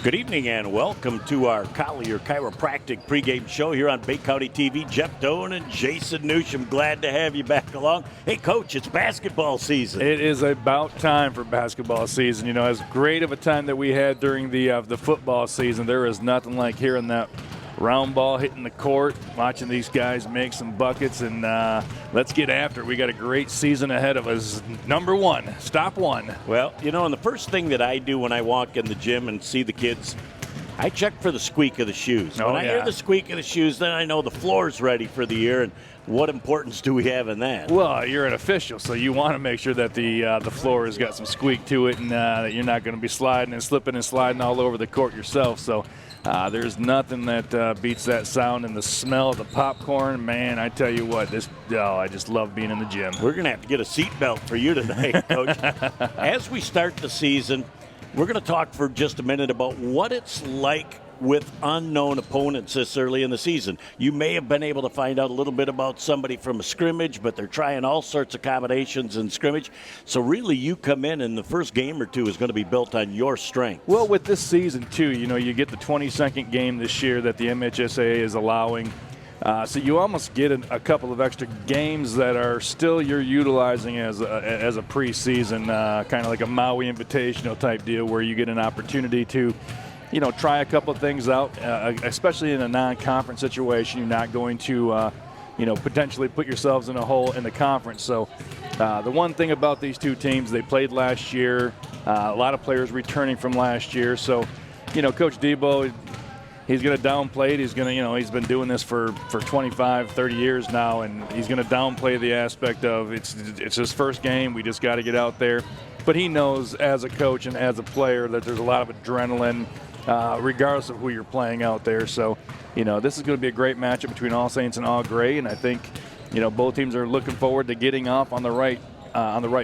Good evening and welcome to our Collier Chiropractic pregame show here on Bay County TV. Jeff Doan and Jason Newsham, glad to have you back along. Hey, Coach, it's basketball season. It is about time for basketball season. You know, as great of a time that we had during the football season, there is nothing like hearing that round ball hitting the court, watching these guys make some buckets, and let's get after it. We got a great season ahead of us. Number one, stop one. Well, you know, and the first thing that I do when I walk in the gym and see the kids, I check for the squeak of the shoes. When I hear the squeak of the shoes, then I know the floor's ready for the year. And what importance do we have in that? Well, you're an official, so you want to make sure that the floor has got some squeak to it, and that you're not going to be sliding and slipping and sliding all over the court yourself. So there's nothing that beats that sound and the smell of the popcorn. Man, I tell you what, I just love being in the gym. We're going to have to get a seatbelt for you tonight, Coach. As we start the season, we're going to talk for just a minute about what it's like with unknown opponents this early in the season. You may have been able to find out a little bit about somebody from a scrimmage, but they're trying all sorts of combinations in scrimmage. So really you come in and the first game or two is going to be built on your strength. Well, with this season too, you know, you get the 22nd game this year that the MHSAA is allowing. So you almost get a couple of extra games that are still you're utilizing as a preseason, kind of like a Maui Invitational type deal where you get an opportunity to, you know, try a couple of things out, especially in a non-conference situation. You're not going to, potentially put yourselves in a hole in the conference. So the one thing about these two teams, they played last year. A lot of players returning from last year. So, you know, Coach Debo, he's going to downplay it. He's going to, he's been doing this for 25, 30 years now, and he's going to downplay the aspect of it's his first game. We just got to get out there. But he knows as a coach and as a player that there's a lot of adrenaline, regardless of who you're playing out there. So, you know, this is going to be a great matchup between All Saints and All Gray, and I think, you know, both teams are looking forward to getting off on the right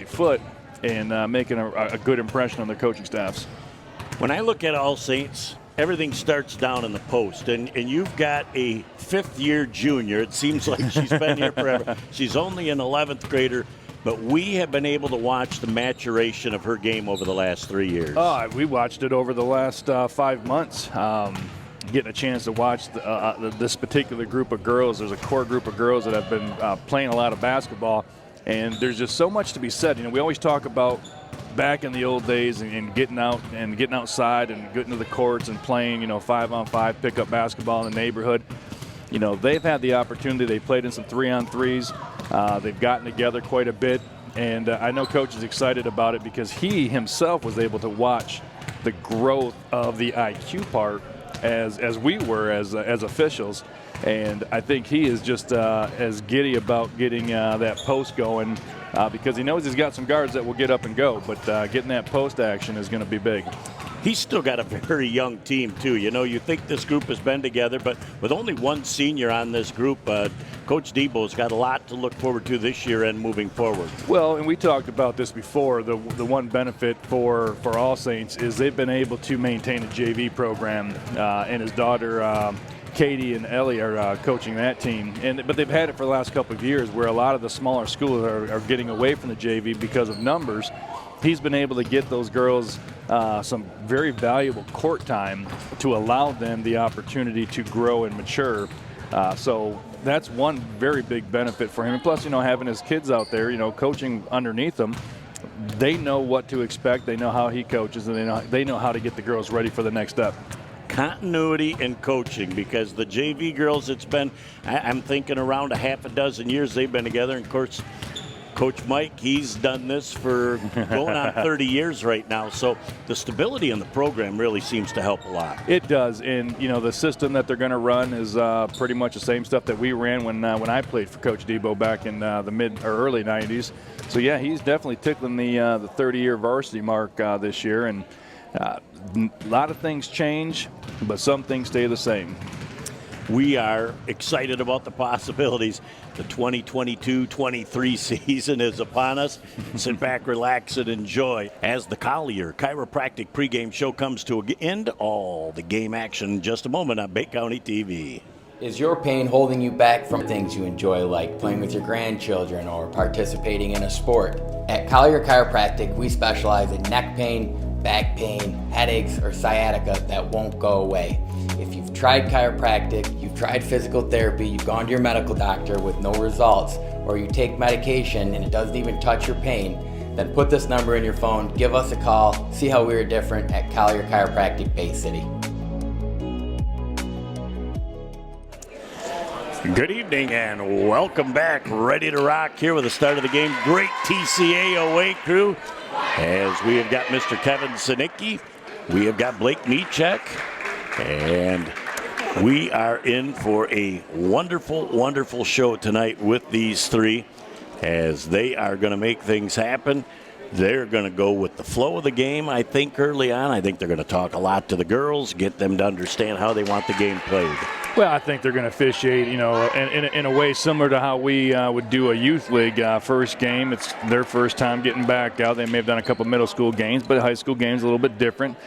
foot and making a good impression on their coaching staffs. When I look at All Saints, everything starts down in the post, and you've got a fifth-year junior. It seems like she's been here forever. She's only an 11th grader. But we have been able to watch the maturation of her game over the last 3 years. Oh, we watched it over the last 5 months. Getting a chance to watch this particular group of girls. There's a core group of girls that have been playing a lot of basketball, and there's just so much to be said. You know, we always talk about back in the old days and getting out and getting outside and getting to the courts and playing, 5-on-5 pickup basketball in the neighborhood. You know, they've had the opportunity. They played in some 3-on-3s. They've gotten together quite a bit, and I know Coach is excited about it because he himself was able to watch the growth of the IQ part as we were as officials, and I think he is just as giddy about getting that post going because he knows he's got some guards that will get up and go, but getting that post action is going to be big. He's still got a very young team, too. You know, you think this group has been together, but with only one senior on this group, Coach Debo's got a lot to look forward to this year and moving forward. Well, and we talked about this before. The one benefit for All Saints is they've been able to maintain a JV program, and his daughter Katie and Ellie are coaching that team. But they've had it for the last couple of years where a lot of the smaller schools are getting away from the JV because of numbers. He's been able to get those girls some very valuable court time to allow them the opportunity to grow and mature. So that's one very big benefit for him. And plus, having his kids out there, coaching underneath them, they know what to expect. They know how he coaches, and they know how to get the girls ready for the next step. Continuity in coaching, because the JV girls, it's been, I'm thinking around a half a dozen years they've been together. And of course, Coach Mike, he's done this for going on 30 years right now. So the stability in the program really seems to help a lot. It does. And, the system that they're going to run is pretty much the same stuff that we ran when I played for Coach Debo back in the mid or early 90s. So, yeah, he's definitely tickling the 30-year varsity mark this year. And a lot of things change, but some things stay the same. We are excited about the possibilities. The 2022-23 season is upon us. Sit back, relax, and enjoy as the Collier Chiropractic pregame show comes to an end. All the game action in just a moment on Bay County TV. Is your pain holding you back from things you enjoy, like playing with your grandchildren or participating in a sport? At Collier Chiropractic, we specialize in neck pain, back pain, headaches, or sciatica that won't go away. If you've tried chiropractic, you've tried physical therapy, you've gone to your medical doctor with no results, or you take medication and it doesn't even touch your pain, then put this number in your phone, give us a call, see how we're different at Collier Chiropractic Bay City. Good evening and welcome back. Ready to rock here with the start of the game. Great TCA away crew as we have got Mr. Kevin Sinicki. We have got Blake Michek. And we are in for a wonderful, wonderful show tonight with these three as they are going to make things happen. They're going to go with the flow of the game, I think, early on. I think they're going to talk a lot to the girls, get them to understand how they want the game played. Well, I think they're going to officiate, in a way similar to how we would do a youth league first game. It's their first time getting back out. They may have done a couple middle school games, but high school games a little bit different.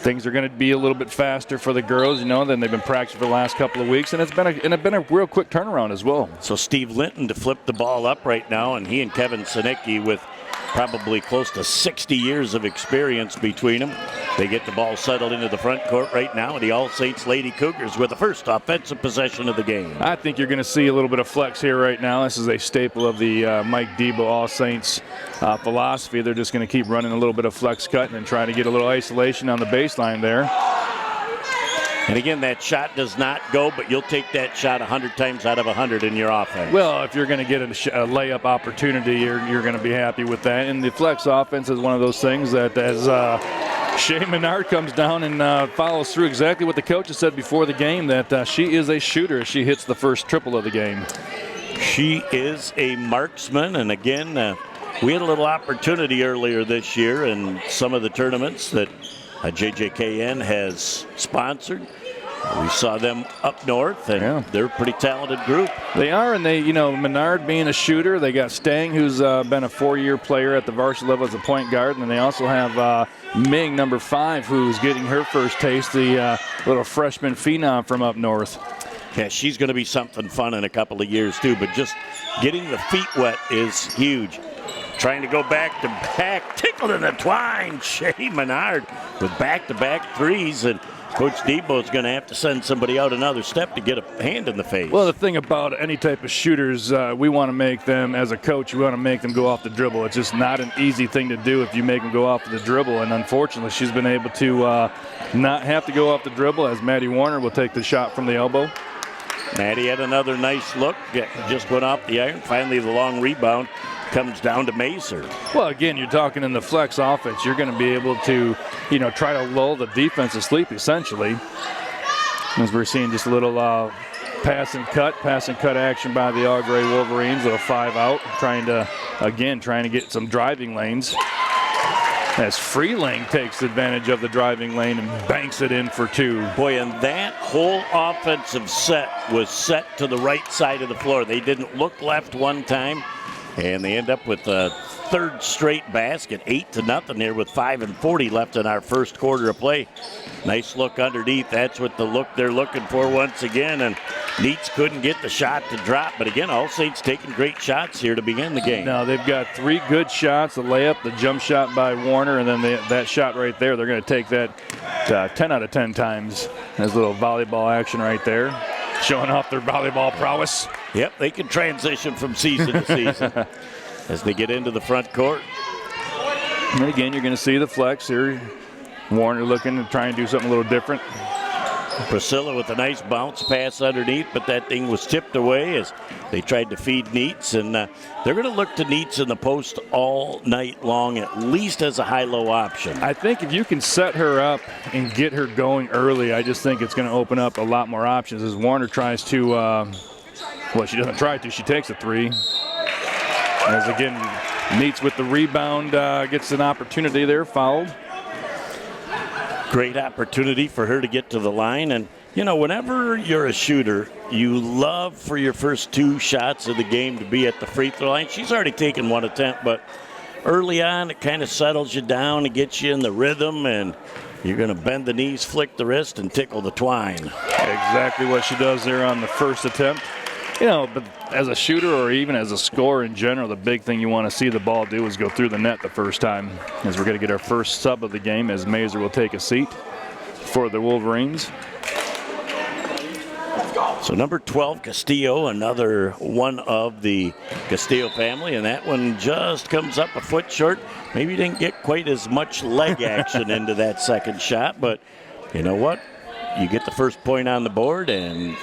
Things are going to be a little bit faster for the girls, than they've been practicing for the last couple of weeks, and it's been a real quick turnaround as well. So Steve Linton to flip the ball up right now, and he and Kevin Sinicki with probably close to 60 years of experience between them. They get the ball settled into the front court right now, and the All Saints Lady Cougars with the first offensive possession of the game. I think you're going to see a little bit of flex here right now. This is a staple of the Mike Debo All Saints philosophy. They're just going to keep running a little bit of flex cut and try to get a little isolation on the baseline there. And again, that shot does not go, but you'll take that shot 100 times out of 100 in your offense. Well, if you're going to get a layup opportunity, you're going to be happy with that. And the flex offense is one of those things that as Shay Menard comes down and follows through exactly what the coach has said before the game, that she is a shooter as she hits the first triple of the game. She is a marksman, and again, we had a little opportunity earlier this year in some of the tournaments that JJKN has sponsored. We saw them up north, and they're a pretty talented group. They are, and they, Menard being a shooter, they got Stang, who's been a 4-year player at the varsity level as a point guard, and then they also have Ming, number 5, who's getting her first taste, the little freshman phenom from up north. Yeah, she's going to be something fun in a couple of years, too, but just getting the feet wet is huge. Trying to go back to back, tickled in the twine. Shay Menard with back-to-back threes, and Coach Debo's going to have to send somebody out another step to get a hand in the face. Well, the thing about any type of shooters, we want to make them, as a coach, we want to make them go off the dribble. It's just not an easy thing to do if you make them go off the dribble, and unfortunately, she's been able to not have to go off the dribble as Maddie Warner will take the shot from the elbow. Maddie had another nice look, just went off the iron. Finally, the long rebound comes down to Mazer. Well, again, you're talking in the flex offense. You're going to be able to, try to lull the defense asleep, essentially. As we're seeing just a little pass and cut action by the All Gray Wolverines, little 5 out, trying to get some driving lanes. As Freeling takes advantage of the driving lane and banks it in for 2. Boy, and that whole offensive set was set to the right side of the floor. They didn't look left one time. And they end up with a third straight basket, 8-0 here with 5:40 left in our first quarter of play. Nice look underneath. That's what the look they're looking for once again. And Neats couldn't get the shot to drop. But again, All Saints taking great shots here to begin the game. Now they've got 3 good shots, the layup, the jump shot by Warner, and then that shot right there. They're going to take that 10 out of 10 times. There's a little volleyball action right there, showing off their volleyball prowess. Yep, they can transition from season to season as they get into the front court. And again, you're going to see the flex here. Warner looking to try and do something a little different. Priscilla with a nice bounce pass underneath, but that thing was tipped away as they tried to feed Neats. And they're going to look to Neats in the post all night long, at least as a high-low option. I think if you can set her up and get her going early, I just think it's going to open up a lot more options as Warner tries to she doesn't try to. She takes a 3. As again, Neats with the rebound, gets an opportunity there, fouled. Great opportunity for her to get to the line. And, whenever you're a shooter, you love for your first 2 shots of the game to be at the free throw line. She's already taken 1 attempt, but early on it kind of settles you down and gets you in the rhythm, and you're going to bend the knees, flick the wrist, and tickle the twine. Exactly what she does there on the first attempt. But as a shooter or even as a scorer in general, the big thing you want to see the ball do is go through the net the first time. As we're going to get our first sub of the game, as Mazer will take a seat for the Wolverines. So number 12, Castillo, another one of the Castillo family, and that one just comes up a foot short. Maybe didn't get quite as much leg action into that second shot, but you know what? You get the first point on the board, and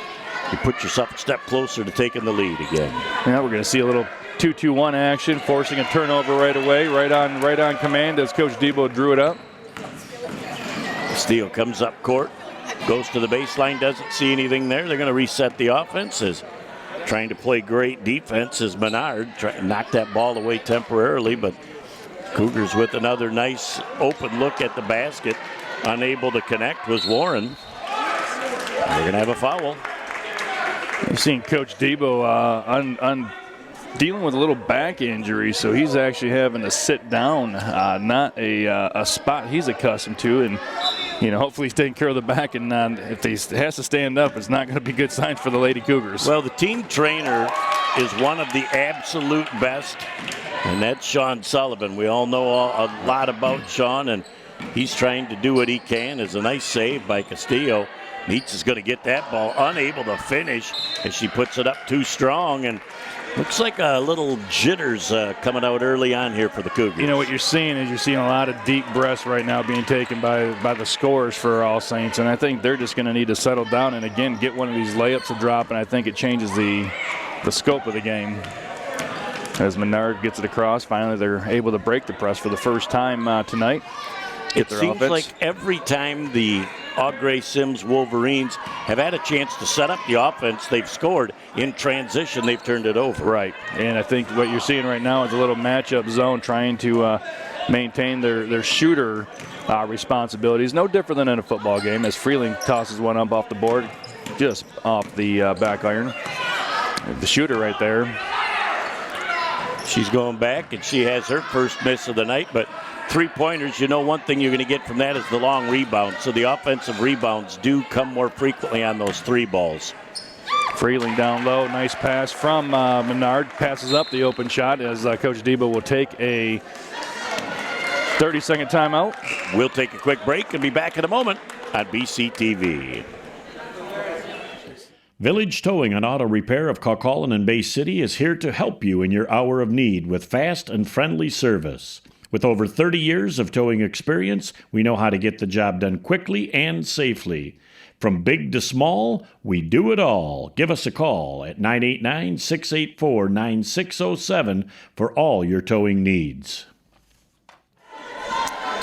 you put yourself a step closer to taking the lead again. Yeah, we're going to see a little 2-2-1 action, forcing a turnover right away, right on command as Coach Debo drew it up. Castillo comes up court. Goes to the baseline, doesn't see anything there. They're going to reset the offense. As trying to play great defense as Menard knocked that ball away temporarily, but Cougars with another nice open look at the basket. Unable to connect was Warren. They're going to have a foul. You've seen Coach Debo dealing with a little back injury, so he's actually having to sit down, not a spot he's accustomed to, and hopefully he's taking care of the back, and if he has to stand up, it's not going to be good signs for the Lady Cougars. Well, the team trainer is one of the absolute best, and that's Sean Sullivan. We all know a lot about Sean, and he's trying to do what he can. It's a nice save by Castillo. Meets is going to get that ball, unable to finish as she puts it up too strong, and looks like a little jitters coming out early on here for the Cougars. What you're seeing is a lot of deep breaths right now being taken by the scorers for All Saints, and I think they're just going to need to settle down and, again, get one of these layups to drop, and I think it changes the scope of the game. As Menard gets it across, finally they're able to break the press for the first time tonight. It seems like every time the Gres-Sims Wolverines have had a chance to set up the offense, they've scored. In transition, they've turned it over. Right, and I think what you're seeing right now is a little matchup zone trying to maintain their shooter responsibilities. No different than in a football game, as Freeling tosses one up off the board, just off the back iron. The shooter right there. She's going back, and she has her first miss of the night, but three-pointers, one thing you're going to get from that is the long rebound. So the offensive rebounds do come more frequently on those three balls. Freeling down low, nice pass from Menard. Passes up the open shot as Coach Debo will take a 30-second timeout. We'll take a quick break and be back in a moment on BCTV. Village Towing and Auto Repair of Kaukaulin and Bay City is here to help you in your hour of need with fast and friendly service. With over 30 years of towing experience, we know how to get the job done quickly and safely. From big to small, we do it all. Give us a call at 989-684-9607 for all your towing needs.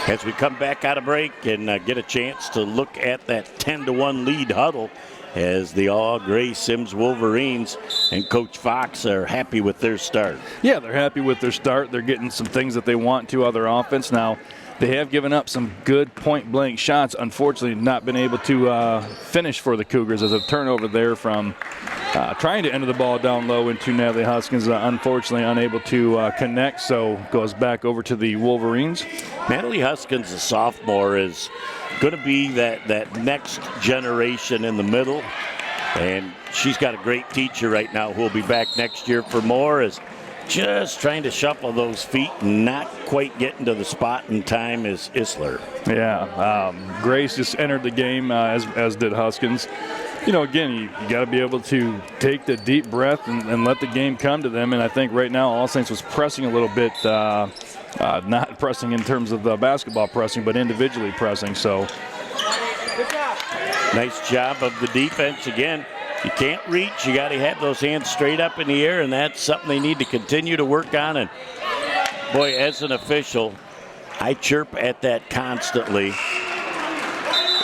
As we come back out of break and get a chance to look at that 10-1 lead huddle, as the Gres-Sims Wolverines and Coach Fox are happy with their start. Yeah, they're happy with their start. They're getting some things that they want to other offense. Now, they have given up some good point-blank shots. Unfortunately, not been able to finish for the Cougars as a turnover there from trying to enter the ball down low into Natalie Huskins. Unfortunately, unable to connect, so goes back over to the Wolverines. Natalie Huskins, a sophomore, is going to be that next generation in the middle, and she's got a great teacher right now who will be back next year for more. Is just trying to shuffle those feet and not quite getting to the spot in time is Isler. Yeah, Grace just entered the game as did Huskins. Again, you got to be able to take the deep breath and let the game come to them, and I think right now All Saints was pressing a little bit, not pressing in terms of the basketball pressing, but individually pressing. So, nice job of the defense again. You can't reach. You got to have those hands straight up in the air, and that's something they need to continue to work on. And boy, as an official, I chirp at that constantly.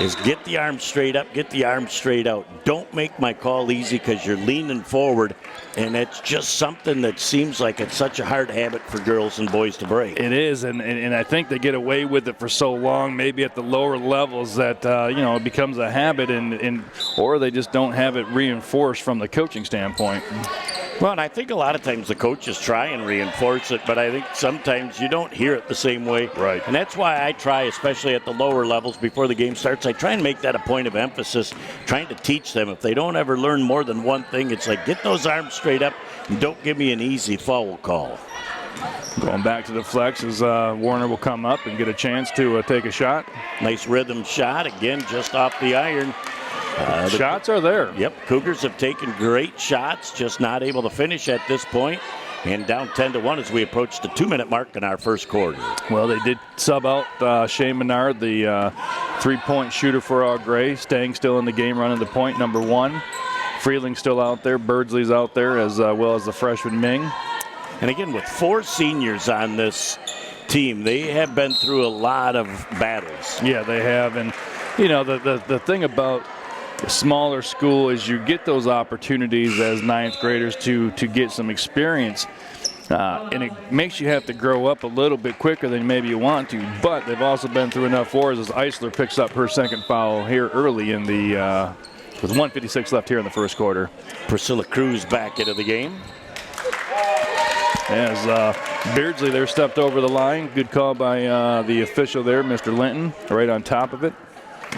Is get the arm straight up, get the arm straight out. Don't make my call easy because you're leaning forward, and it's just something that seems like it's such a hard habit for girls and boys to break. It is, and I think they get away with it for so long, maybe at the lower levels, that it becomes a habit, or they just don't have it reinforced from the coaching standpoint. Well, and I think a lot of times the coaches try and reinforce it, but I think sometimes you don't hear it the same way. Right. And that's why I try, especially at the lower levels before the game starts, I try and make that a point of emphasis, trying to teach them. If they don't ever learn more than one thing, it's like, get those arms straight up and don't give me an easy foul call. Going back to the flex as Warner will come up and get a chance to take a shot. Nice rhythm shot, again, just off the iron. Shots are there. Yep, Cougars have taken great shots, just not able to finish at this point. And down 10-1 as we approach the 2-minute mark in our first quarter. Well, they did sub out Shane Menard, the three-point shooter for Gray, staying still in the game, running the point, number 1. Freeling's still out there. Birdsley's out there, as well as the freshman Ming. And again, with 4 seniors on this team, they have been through a lot of battles. Yeah, they have. And, you know, the thing about a smaller school is you get those opportunities as 9th graders to get some experience. And it makes you have to grow up a little bit quicker than maybe you want to. But they've also been through enough wars as Eisler picks up her second foul here early in the with 1:56 left here in the first quarter. Priscilla Cruz back into the game. As Beardsley there stepped over the line. Good call by the official there, Mr. Linton, right on top of it.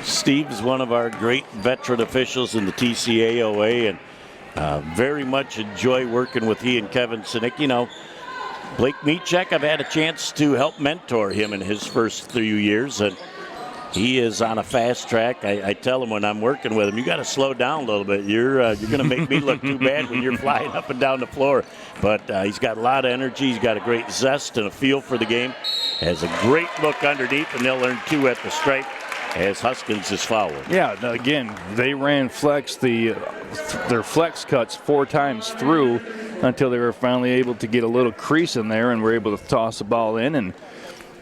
Steve's one of our great veteran officials in the TCAOA, and very much enjoy working with he and Kevin Sinek. You know, Blake Meachek, I've had a chance to help mentor him in his first few years, and he is on a fast track. I tell him when I'm working with him, you got to slow down a little bit. You're going to make me look too bad when you're flying up and down the floor. But he's got a lot of energy. He's got a great zest and a feel for the game. Has a great look underneath, and they'll earn 2 at the stripe as Huskins is fouled. Yeah, again, they ran flex their flex cuts 4 times through until they were finally able to get a little crease in there and were able to toss the ball in. And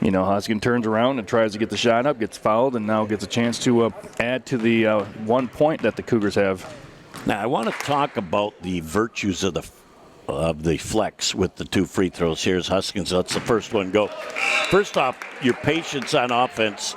you know, Huskin turns around and tries to get the shot up, gets fouled, and now gets a chance to add to the 1 point that the Cougars have. Now, I want to talk about the virtues of the flex with the 2 free throws. Here's Huskins. Let's the first one go. First off, your patience on offense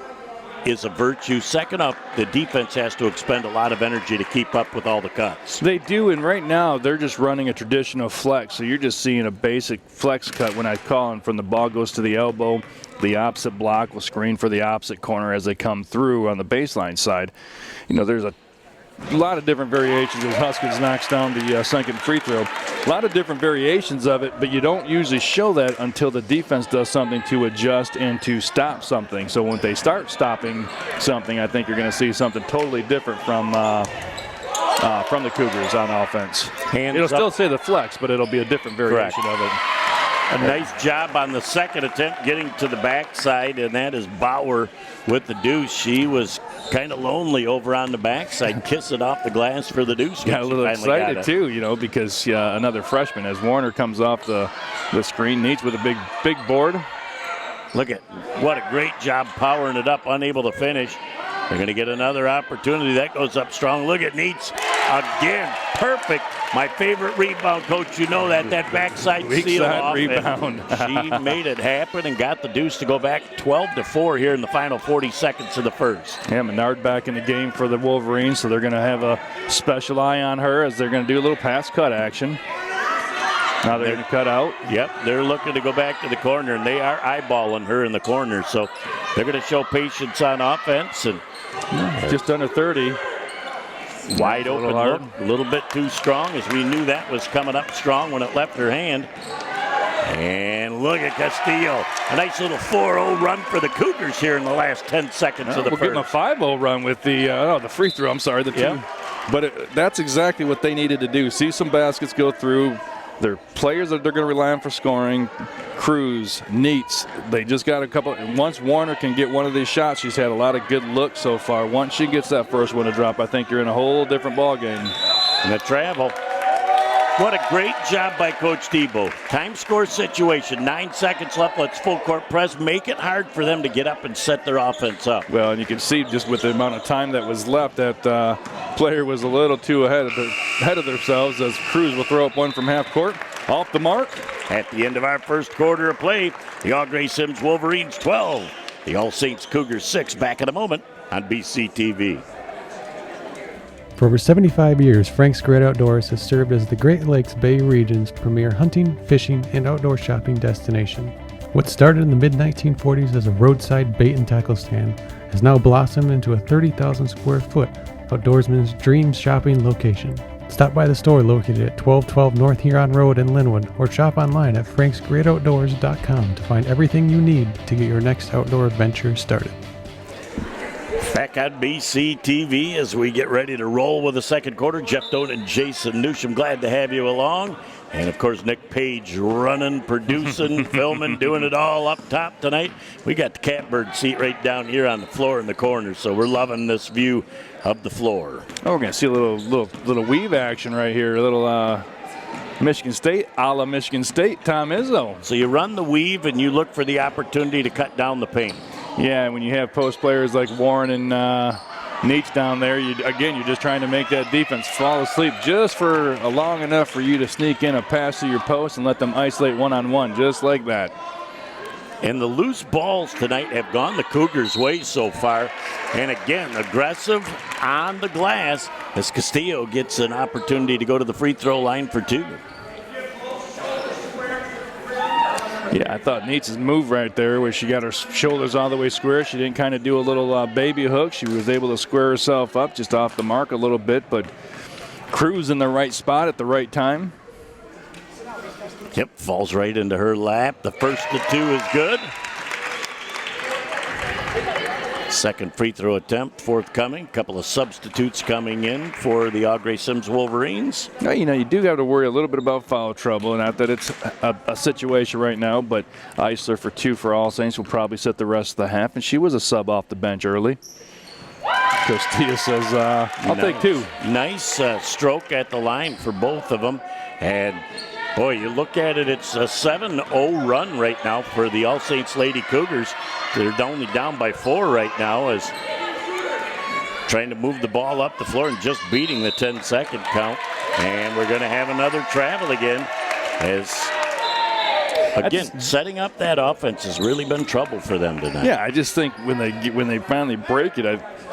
is a virtue. Second off, the defense has to expend a lot of energy to keep up with all the cuts. They do, and right now they're just running a traditional flex, so you're just seeing a basic flex cut when I call, and from the ball goes to the elbow. The opposite block will screen for the opposite corner as they come through on the baseline side. You know, there's a lot of different variations as Huskins knocks down the second free throw. A lot of different variations of it, but you don't usually show that until the defense does something to adjust and to stop something. So when they start stopping something, I think you're going to see something totally different from the Cougars on offense. It'll still say the flex, but it'll be a different variation of it. A nice job on the second attempt getting to the backside, and that is Bauer with the deuce. She was kind of lonely over on the backside, kissing off the glass for the deuce. Got a little excited too, you know, because another freshman, as Warner comes off the screen, Neats with a big board. Look at what a great job powering it up, unable to finish. They're going to get another opportunity. That goes up strong. Look at Neats again. Perfect. My favorite rebound, Coach. You know that backside seal off. Rebound. She made it happen and got the deuce to go back 12-4 here in the final 40 seconds of the first. Yeah, Menard back in the game for the Wolverines, so they're going to have a special eye on her as they're going to do a little pass cut action. Now they're going to cut out. Yep, they're looking to go back to the corner, and they are eyeballing her in the corner. So they're going to show patience on offense. And just under 30. Wide open look, a little bit too strong, as we knew that was coming up strong when it left her hand. And look at Castillo. A nice little 4-0 run for the Cougars here in the last 10 seconds of the first. We're getting a 5-0 run with the free throw. I'm sorry, the 2. But that's exactly what they needed to do. See some baskets go through. They're players that they're going to rely on for scoring. Cruz, Neats, they just got a couple. Once Warner can get one of these shots, she's had a lot of good looks so far. Once she gets that first one to drop, I think you're in a whole different ball game. And the travel. What a great job by Coach Tebow. Time score situation, 9 seconds left. Let's full court press. Make it hard for them to get up and set their offense up. Well, and you can see just with the amount of time that was left, that player was a little too ahead of themselves, as Cruz will throw up one from half court. Off the mark. At the end of our first quarter of play, the Gres-Sims Wolverines 12. The All Saints Cougars 6. Back in a moment on BCTV. For over 75 years, Frank's Great Outdoors has served as the Great Lakes Bay region's premier hunting, fishing, and outdoor shopping destination. What started in the mid-1940s as a roadside bait and tackle stand has now blossomed into a 30,000 square foot outdoorsman's dream shopping location. Stop by the store located at 1212 North Huron Road in Linwood or shop online at franksgreatoutdoors.com to find everything you need to get your next outdoor adventure started. Back on BCTV as we get ready to roll with the second quarter. Jeff Doan and Jason Newsham, glad to have you along. And, of course, Nick Page running, producing, filming, doing it all up top tonight. We got the catbird seat right down here on the floor in the corner, so we're loving this view of the floor. Oh, we're going to see a little weave action right here, a little Michigan State, a la Michigan State, Tom Izzo. So you run the weave and you look for the opportunity to cut down the paint. Yeah, when you have post players like Warren and Neach down there, you're just trying to make that defense fall asleep just for long enough for you to sneak in a pass to your post and let them isolate one-on-one, just like that. And the loose balls tonight have gone the Cougars' way so far. And again, aggressive on the glass as Castillo gets an opportunity to go to the free throw line for two. Yeah, I thought Neach's move right there where she got her shoulders all the way square. She didn't kind of do a little baby hook. She was able to square herself up just off the mark a little bit, but Cruz in the right spot at the right time. Yep, falls right into her lap. The first to two is good. Second free throw attempt forthcoming. A couple of substitutes coming in for the Gres-Sims Wolverines. Well, you do have to worry a little bit about foul trouble. Not that it's a situation right now, but Eisler for two for All Saints will probably sit the rest of the half, and she was a sub off the bench early. Costilla says, I'll take two. Nice stroke at the line for both of them. And boy, you look at it, it's a 7-0 run right now for the All Saints Lady Cougars. They're only down by 4 right now as trying to move the ball up the floor and just beating the 10-second count. And we're going to have another travel again as, again, setting up that offense has really been trouble for them tonight. Yeah, I just think when they finally break it,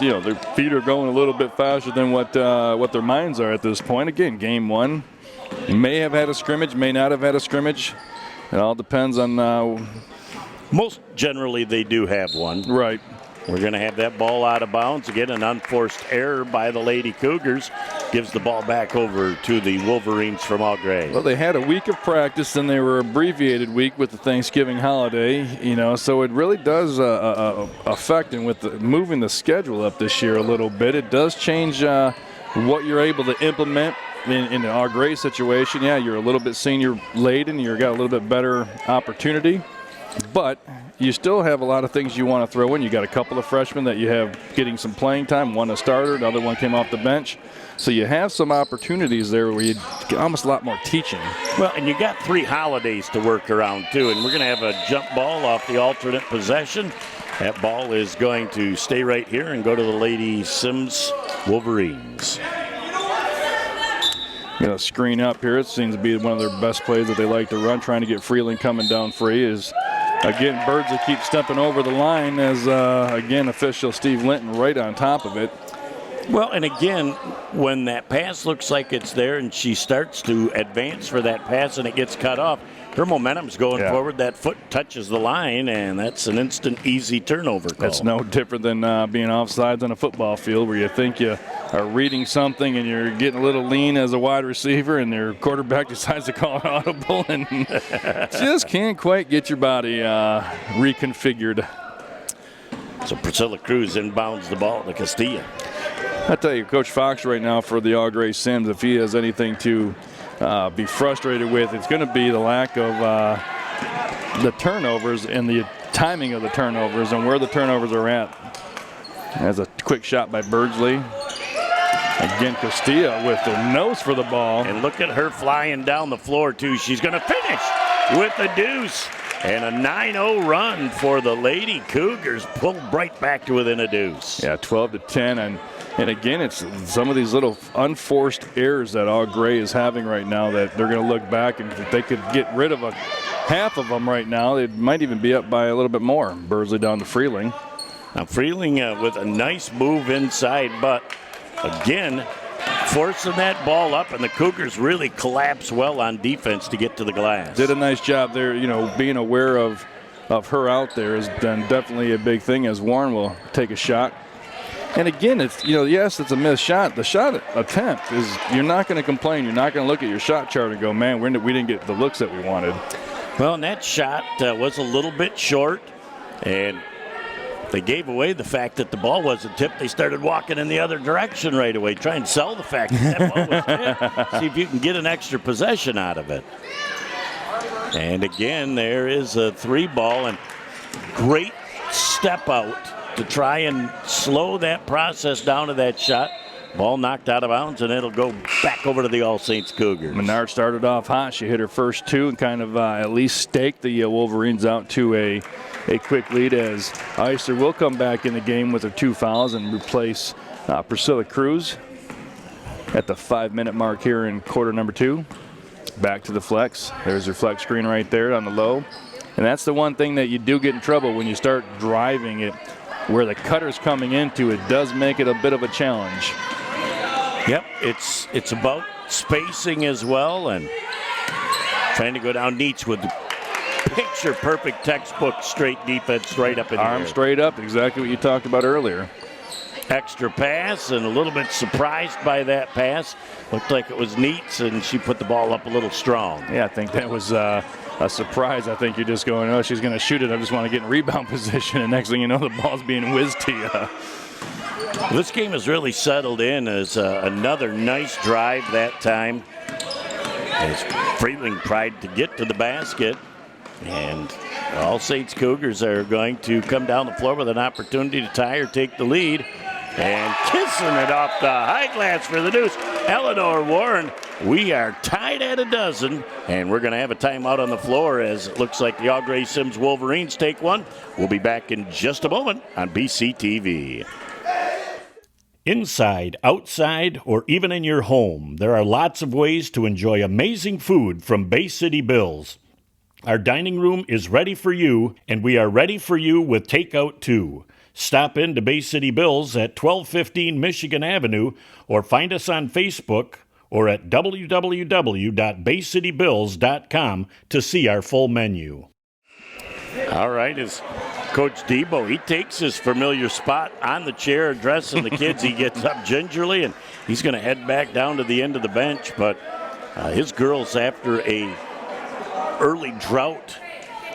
their feet are going a little bit faster than what their minds are at this point. Again, game one. May have had a scrimmage, may not have had a scrimmage. It all depends on. Most generally, they do have one. Right. We're going to have that ball out of bounds. Again, an unforced error by the Lady Cougars. Gives the ball back over to the Wolverines from Gres. Well, they had a week of practice, and they were abbreviated week with the Thanksgiving holiday. So it really does affect, and with moving the schedule up this year a little bit, it does change what you're able to implement. In our Gres situation, yeah, you're a little bit senior laden. You've got a little bit better opportunity. But you still have a lot of things you want to throw in. You got a couple of freshmen that you have getting some playing time. One a starter, another one came off the bench. So you have some opportunities there where you get almost a lot more teaching. Well, and you got 3 holidays to work around, too. And we're going to have a jump ball off the alternate possession. That ball is going to stay right here and go to the Lady Sims Wolverines. Got a screen up here. It seems to be one of their best plays that they like to run, trying to get Freeling coming down free. Again, Birdsley keeps stepping over the line as, again, official Steve Linton right on top of it. Well, and again, when that pass looks like it's there and she starts to advance for that pass and it gets cut off, her momentum's going forward. That foot touches the line, and that's an instant, easy turnover call. That's no different than being offsides on a football field where you think you are reading something and you're getting a little lean as a wide receiver and their quarterback decides to call an audible and just can't quite get your body reconfigured. So Priscilla Cruz inbounds the ball to Castilla. I tell you, Coach Fox right now for the Gres-Sims, if he has anything to be frustrated with, it's going to be the lack of the turnovers and the timing of the turnovers and where the turnovers are at. As a quick shot by Birdsley. Again, Castilla with the nose for the ball. And look at her flying down the floor, too. She's going to finish with the deuce. And a 9-0 run for the Lady Cougars, pulled right back to within a deuce. Yeah, 12-10. And again, it's some of these little unforced errors that Gres is having right now that they're going to look back, and if they could get rid of half of them right now, they might even be up by a little bit more. Birdsley down to Freeling. Now Freeling with a nice move inside, but again, forcing that ball up, and the Cougars really collapse well on defense to get to the glass. Did a nice job there, being aware of her out there has been definitely a big thing as Warren will take a shot. And again, it's, yes, it's a missed shot. The shot attempt is, you're not going to complain. You're not going to look at your shot chart and go, man, we didn't get the looks that we wanted. Well, and that shot was a little bit short, and they gave away the fact that the ball wasn't tipped. They started walking in the other direction right away, trying to sell the fact that ball was tipped. See if you can get an extra possession out of it. And again, there is a 3 ball, and great step out to try and slow that process down to that shot. Ball knocked out of bounds, and it'll go back over to the All Saints Cougars. Menard started off hot. She hit her first 2 and kind of at least staked the Wolverines out to a quick lead, as Eisler will come back in the game with her 2 fouls and replace Priscilla Cruz at the 5-minute mark here in quarter number 2. Back to the flex. There's her flex screen right there on the low. And that's the one thing that you do get in trouble when you start driving it. Where the cutter's coming into, it does make it a bit of a challenge. Yep, it's about spacing as well, and trying to go down Neats with picture-perfect textbook straight defense right up in the air. Arm straight up, exactly what you talked about earlier. Extra pass, and a little bit surprised by that pass. Looked like it was Neats, and she put the ball up a little strong. Yeah, I think that was a surprise. I think you're just going, oh, she's going to shoot it. I just want to get in rebound position, and next thing you know, the ball's being whizzed to you. This game has really settled in as another nice drive that time. As Freeling tried to get to the basket, and All Saints Cougars are going to come down the floor with an opportunity to tie or take the lead. And kissing it off the high glass for the deuce. Eleanor Warren, we are tied at a dozen, and we're going to have a timeout on the floor as it looks like the Gres-Sims Wolverines take one. We'll be back in just a moment on BCTV. Inside, outside, or even in your home, there are lots of ways to enjoy amazing food from Bay City Bills. Our dining room is ready for you, and we are ready for you with takeout too. Stop in to Bay City Bills at 1215 Michigan Avenue, or find us on Facebook or at www.baycitybills.com to see our full menu. All right, as Coach Debo, he takes his familiar spot on the chair addressing the kids. He gets up gingerly, and he's going to head back down to the end of the bench. But his girls, after a early drought,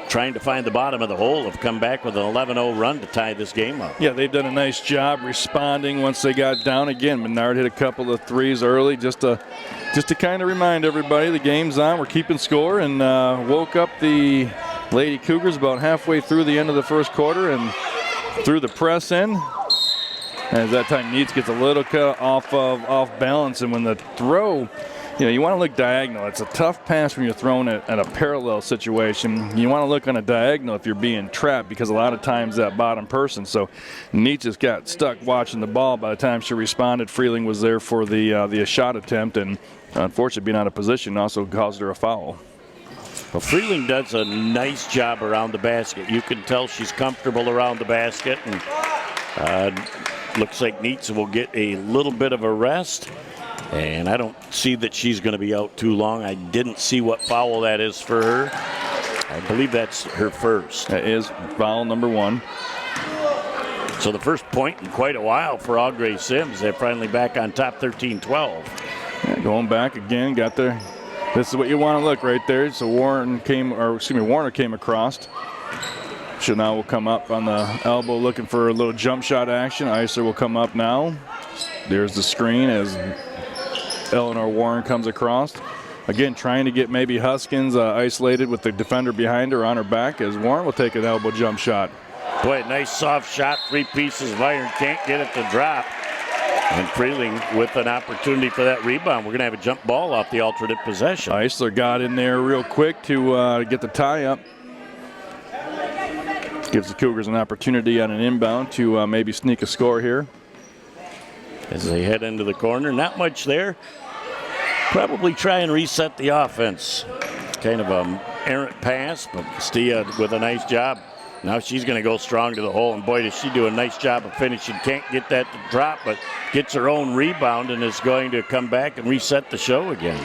trying to find the bottom of the hole, have come back with an 11-0 run to tie this game up. Yeah, they've done a nice job responding once they got down again. Menard hit a couple of threes early just to kind of remind everybody the game's on. We're keeping score, and woke up the Lady Cougars about halfway through the end of the first quarter and threw the press in. As that time Neats gets a little cut off balance, and when the throw, you want to look diagonal. It's a tough pass when you're throwing it at a parallel situation. You want to look on a diagonal if you're being trapped, because a lot of times that bottom person. So Neat just got stuck watching the ball. By the time she responded, Freeling was there for the shot attempt, and unfortunately being out of position also caused her a foul. Well, Freeling does a nice job around the basket. You can tell she's comfortable around the basket, and looks like Neats will get a little bit of a rest. And I don't see that she's going to be out too long. I didn't see what foul that is for her. I believe that's her first. That is foul number 1. So the first point in quite a while for all Gres-Sims. They're finally back on top 13-12. Yeah, going back again, got there. This is what you want to look right there. So Warner came across. Chanel will come up on the elbow looking for a little jump shot action. Eisler will come up now. There's the screen as Eleanor Warren comes across. Again, trying to get maybe Huskins isolated with the defender behind her on her back, as Warren will take an elbow jump shot. Boy, nice soft shot. 3 pieces of iron. Can't get it to drop. And Freeling with an opportunity for that rebound. We're going to have a jump ball off the alternate possession. Eisler got in there real quick to get the tie up. Gives the Cougars an opportunity on an inbound to maybe sneak a score here. As they head into the corner, not much there. Probably try and reset the offense. Kind of an errant pass, but Castilla with a nice job Now she's going to go strong to the hole, and boy, does she do a nice job of finishing. Can't get that to drop, but gets her own rebound and is going to come back and reset the show again.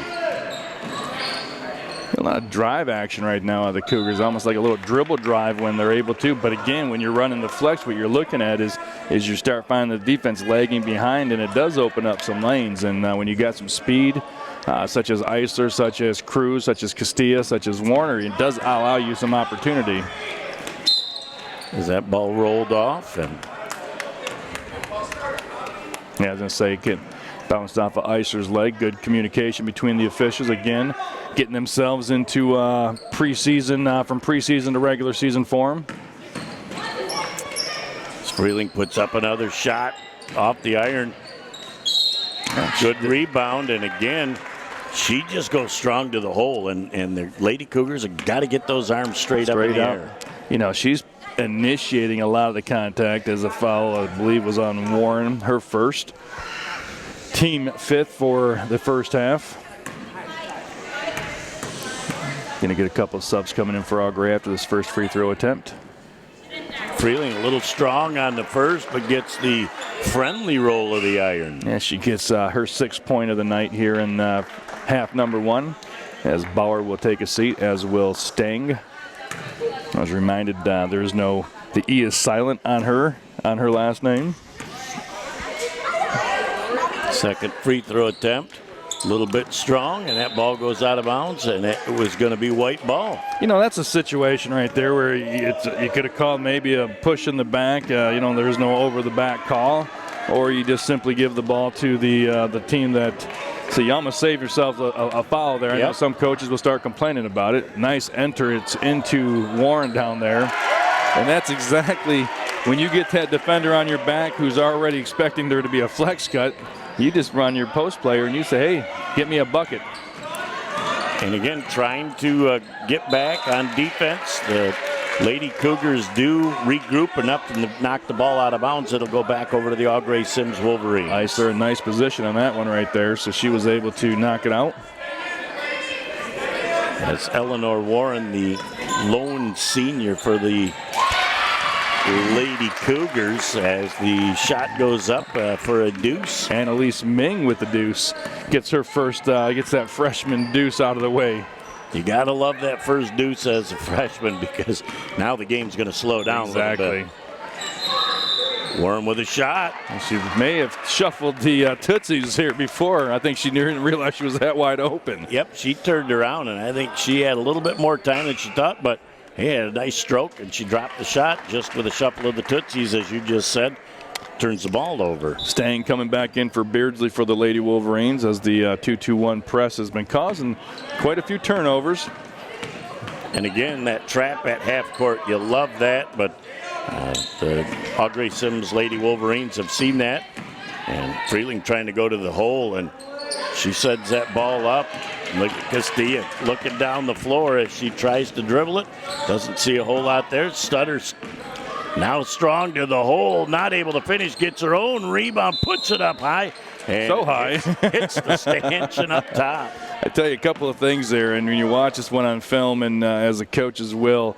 A lot of drive action right now of the Cougars, almost like a little dribble drive when they're able to. But again, when you're running the flex, what you're looking at is you start finding the defense lagging behind, and it does open up some lanes. And when you got some speed, such as Eisler, such as Cruz, such as Castilla, such as Warner, it does allow you some opportunity. As that ball rolled off, and yeah, I was going to say, it bounced off of Eisler's leg. Good communication between the officials. Again, getting themselves into preseason, from preseason to regular season form. Freeling puts up another shot off the iron. Good rebound, and again, she just goes strong to the hole, and the Lady Cougars have got to get those arms straight up in the air. You know, she's initiating a lot of the contact, as a foul, I believe, was on Warren, her first. Team 5th for the first half. Going to get a couple of subs coming in for Augrey after this first free throw attempt. Freeling a little strong on the first, but gets the friendly roll of the iron. Yeah, she gets her 6th point of the night here in half number 1, as Bauer will take a seat, as will Stang. I was reminded there's no, the E is silent on her last name. Second free throw attempt, a little bit strong, and that ball goes out of bounds, and it was going to be white ball. You know, that's a situation right there where you could have called maybe a push in the back. You know, there's no over the back call, or you just simply give the ball to the team that. So you almost save yourself a foul there. I know some coaches will start complaining about it. Nice entrance into Warren down there. And that's exactly when you get that defender on your back who's already expecting there to be a flex cut, you just run your post player and you say, hey, get me a bucket. And again, trying to get back on defense. The Lady Cougars do regroup enough to knock the ball out of bounds. It'll go back over to the Gres-Sims Wolverines. Eisler in nice position on that one right there, so she was able to knock it out. That's Eleanor Warren, the lone senior for the Lady Cougars, as the shot goes up for a deuce. Annalise Ming with the deuce gets her first, gets that freshman deuce out of the way. You got to love that first deuce as a freshman, because now the game's going to slow down a little bit. Warren with a shot. She may have shuffled the Tootsies here before. I think she didn't realize she was that wide open. Yep, she turned around, and I think she had a little bit more time than she thought, but he had a nice stroke, and she dropped the shot just with a shuffle of the Tootsies, as you just said. Turns the ball over. Stang coming back in for Beardsley for the Lady Wolverines, as the 2-2-1 press has been causing quite a few turnovers. And again, that trap at half court, you love that, but the Gres-Sims Lady Wolverines have seen that. And Freeling trying to go to the hole, and she sends that ball up. Look at Castilla looking down the floor as she tries to dribble it. Doesn't see a whole lot there. Stutters. Now strong to the hole, not able to finish, gets her own rebound, puts it up high. And so high. Hits the stanchion up top. I tell you a couple of things there, and when you watch this one on film, and as the coaches will,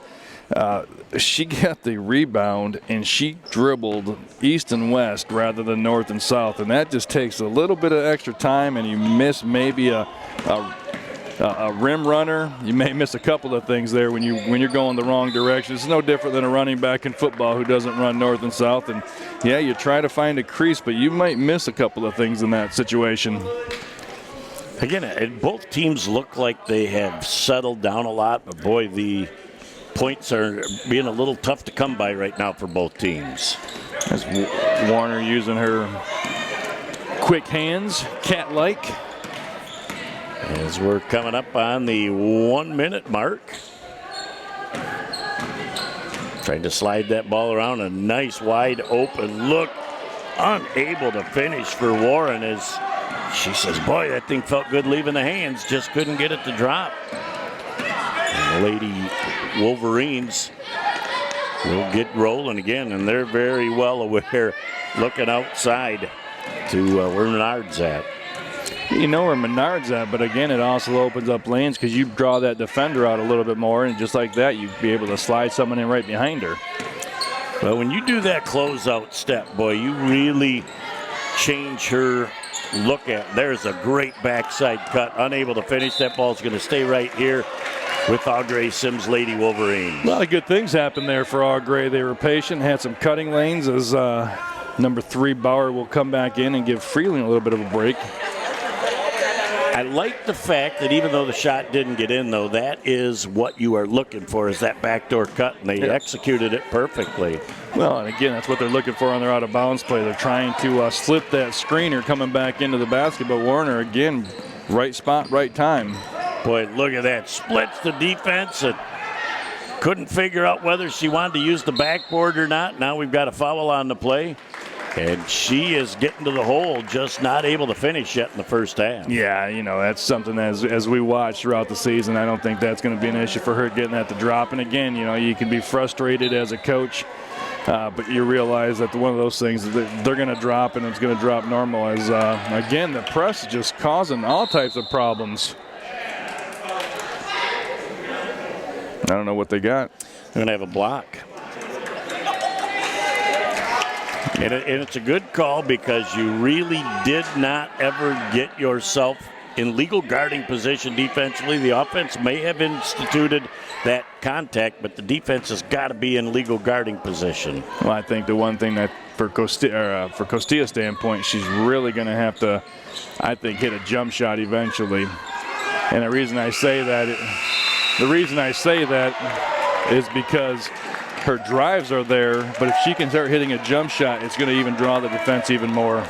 she got the rebound, and she dribbled east and west rather than north and south, and that just takes a little bit of extra time, and you miss maybe a rim runner. You may miss a couple of things there when you're going the wrong direction. It's no different than a running back in football who doesn't run north and south. And yeah, you try to find a crease, but you might miss a couple of things in that situation. Again, both teams look like they have settled down a lot, but boy, the points are being a little tough to come by right now for both teams. As Warner using her quick hands, cat-like. As we're coming up on the 1 minute mark. Trying to slide that ball around, a nice wide open look. Unable to finish for Warren, as she says, boy, that thing felt good leaving the hands, just couldn't get it to drop. And the Lady Wolverines will get rolling again, and they're very well aware, looking outside to where Menard's at. You know where Menard's at, but again, it also opens up lanes because you draw that defender out a little bit more, and just like that, you'd be able to slide someone in right behind her. Well, when you do that closeout step, boy, you really change her look at. There's a great backside cut, unable to finish. That ball's going to stay right here with Gres-Sims Lady Wolverines. A lot of good things happened there for Gray. They were patient, had some cutting lanes as number 3 Bauer will come back in and give Freeling a little bit of a break. I like the fact that even though the shot didn't get in, though, that is what you are looking for, is that backdoor cut, and they executed it perfectly. Well, and again, that's what they're looking for on their out-of-bounds play. They're trying to slip that screener coming back into the basket, but Warner, again, right spot, right time. Boy, look at that. Splits the defense and couldn't figure out whether she wanted to use the backboard or not. Now we've got a foul on the play. And she is getting to the hole, just not able to finish yet in the first half. Yeah, you know, that's something as we watch throughout the season, I don't think that's going to be an issue for her getting that to drop. And again, you know, you can be frustrated as a coach, but you realize that one of those things that they're going to drop, and it's going to drop normal. As, again, the press is just causing all types of problems. I don't know what they got. They're going to have a block. And it's a good call because you really did not ever get yourself in legal guarding position defensively. The offense may have instituted that contact, but the defense has got to be in legal guarding position. Well, I think the one thing that for Costilla's standpoint, she's really going to have to, I think, hit a jump shot eventually. And the reason I say that is because her drives are there, but if she can start hitting a jump shot, it's going to even draw the defense even more.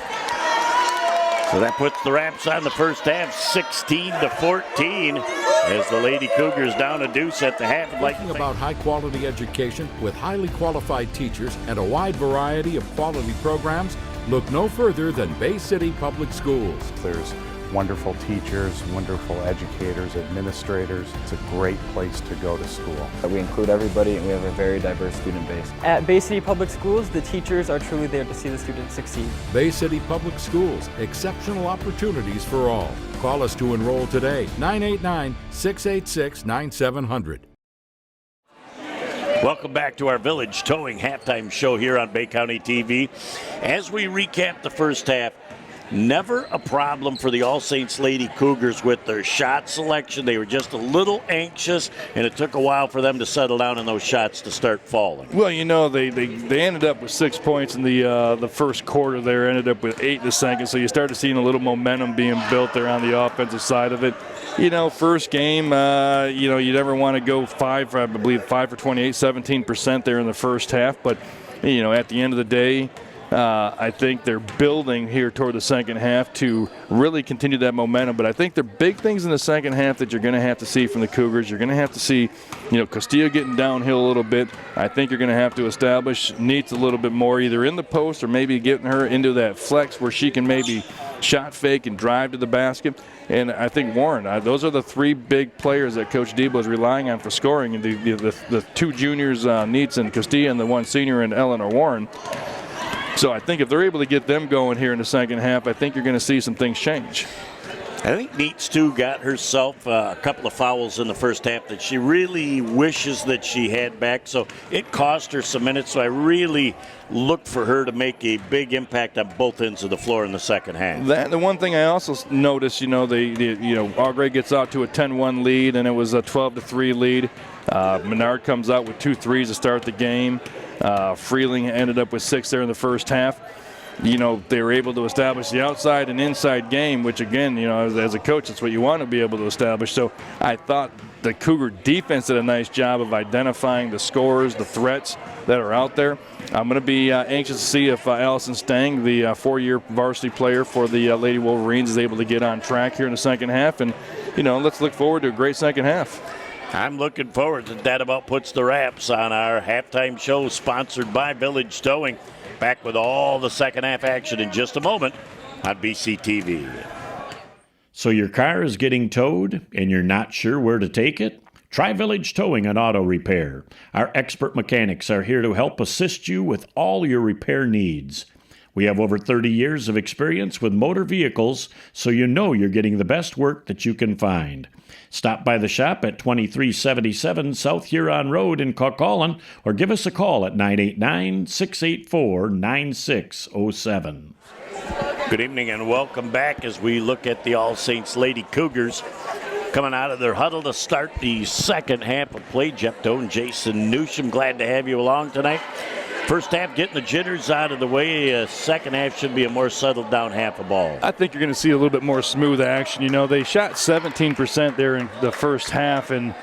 So that puts the Raps on the first half, 16-14, as the Lady Cougars down a deuce at the half. Talking about high-quality education with highly qualified teachers and a wide variety of quality programs, look no further than Bay City Public Schools. There's wonderful teachers, wonderful educators, administrators. It's a great place to go to school. We include everybody, and we have a very diverse student base. At Bay City Public Schools, the teachers are truly there to see the students succeed. Bay City Public Schools, exceptional opportunities for all. Call us to enroll today, 989-686-9700. Welcome back to our Village Towing halftime show here on Bay County TV. As we recap the first half, never a problem for the All Saints Lady Cougars with their shot selection. They were just a little anxious, and it took a while for them to settle down and those shots to start falling. Well, you know, they ended up with 6 points in the first quarter there, ended up with 8 in the second, so you started seeing a little momentum being built there on the offensive side of it. You know, first game, you know, you never want to go 5 for 28, 17% there in the first half, but, you know, at the end of the day, I think they're building here toward the second half to really continue that momentum. But I think the big things in the second half that you're going to have to see from the Cougars, you're going to have to see, you know, Castilla getting downhill a little bit. I think you're going to have to establish Neats a little bit more, either in the post or maybe getting her into that flex where she can maybe shot fake and drive to the basket. And I think Warren, those are the 3 big players that Coach Debo is relying on for scoring. And the 2 juniors, Neats and Castilla, and the 1 senior in Eleanor Warren. So I think if they're able to get them going here in the second half, I think you're going to see some things change. I think Neats, too, got herself a couple of fouls in the first half that she really wishes that she had back. So it cost her some minutes. So I really look for her to make a big impact on both ends of the floor in the second half. The one thing I also noticed, you know, Augrey gets out to a 10-1 lead, and it was a 12-3 lead. Menard comes out with 2 threes to start the game. Freeling ended up with 6 there in the first half. You know, they were able to establish the outside and inside game, which, again, you know, as a coach, that's what you want to be able to establish. So I thought the Cougar defense did a nice job of identifying the scorers, the threats that are out there. I'm going to be anxious to see if Allison Stang, the 4-year varsity player for the Lady Wolverines, is able to get on track here in the second half. And, you know, let's look forward to a great second half. I'm looking forward to that. About puts the Raps on our halftime show sponsored by Village Towing. Back with all the second half action in just a moment on BCTV. So your car is getting towed and you're not sure where to take it? Try Village Towing and Auto Repair. Our expert mechanics are here to help assist you with all your repair needs. We have over 30 years of experience with motor vehicles, so you know you're getting the best work that you can find. Stop by the shop at 2377 South Huron Road in Caucaulin or give us a call at 989-684-9607. Good evening and welcome back as we look at the All Saints Lady Cougars coming out of their huddle to start the second half of play. Jeff Doe and Jason Newsham, glad to have you along tonight. First half getting the jitters out of the way. Second half should be a more settled down half of ball. I think you're going to see a little bit more smooth action. You know, they shot 17% there in the first half, and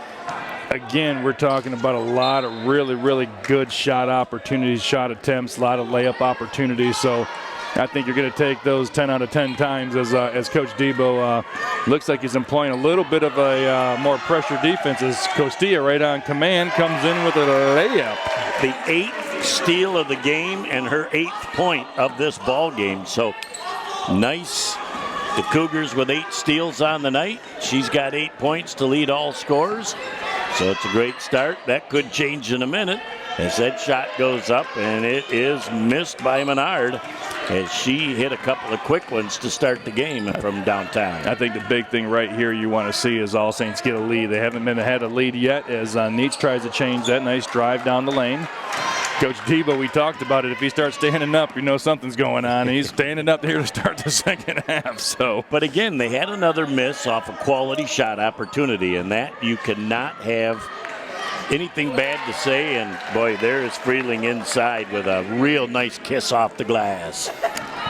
again, we're talking about a lot of really, really good shot opportunities, shot attempts, a lot of layup opportunities. So I think you're going to take those 10 out of 10 times as Coach Debo looks like he's employing a little bit of a more pressure defense as Costilla right on command comes in with a layup. The 8th steal of the game and her 8th point of this ball game. So nice. The Cougars with 8 steals on the night. She's got 8 points to lead all scorers. So it's a great start. That could change in a minute as that shot goes up, and it is missed by Menard as she hit a couple of quick ones to start the game from downtown. I think the big thing right here you want to see is All Saints get a lead. They haven't had a lead yet as Neitz tries to change that. Nice drive down the lane. Coach Debo, we talked about it. If he starts standing up, you know something's going on. He's standing up here to start the second half. So, but again, they had another miss off a quality shot opportunity, and that you cannot have anything bad to say. And boy, there is Freeling inside with a real nice kiss off the glass.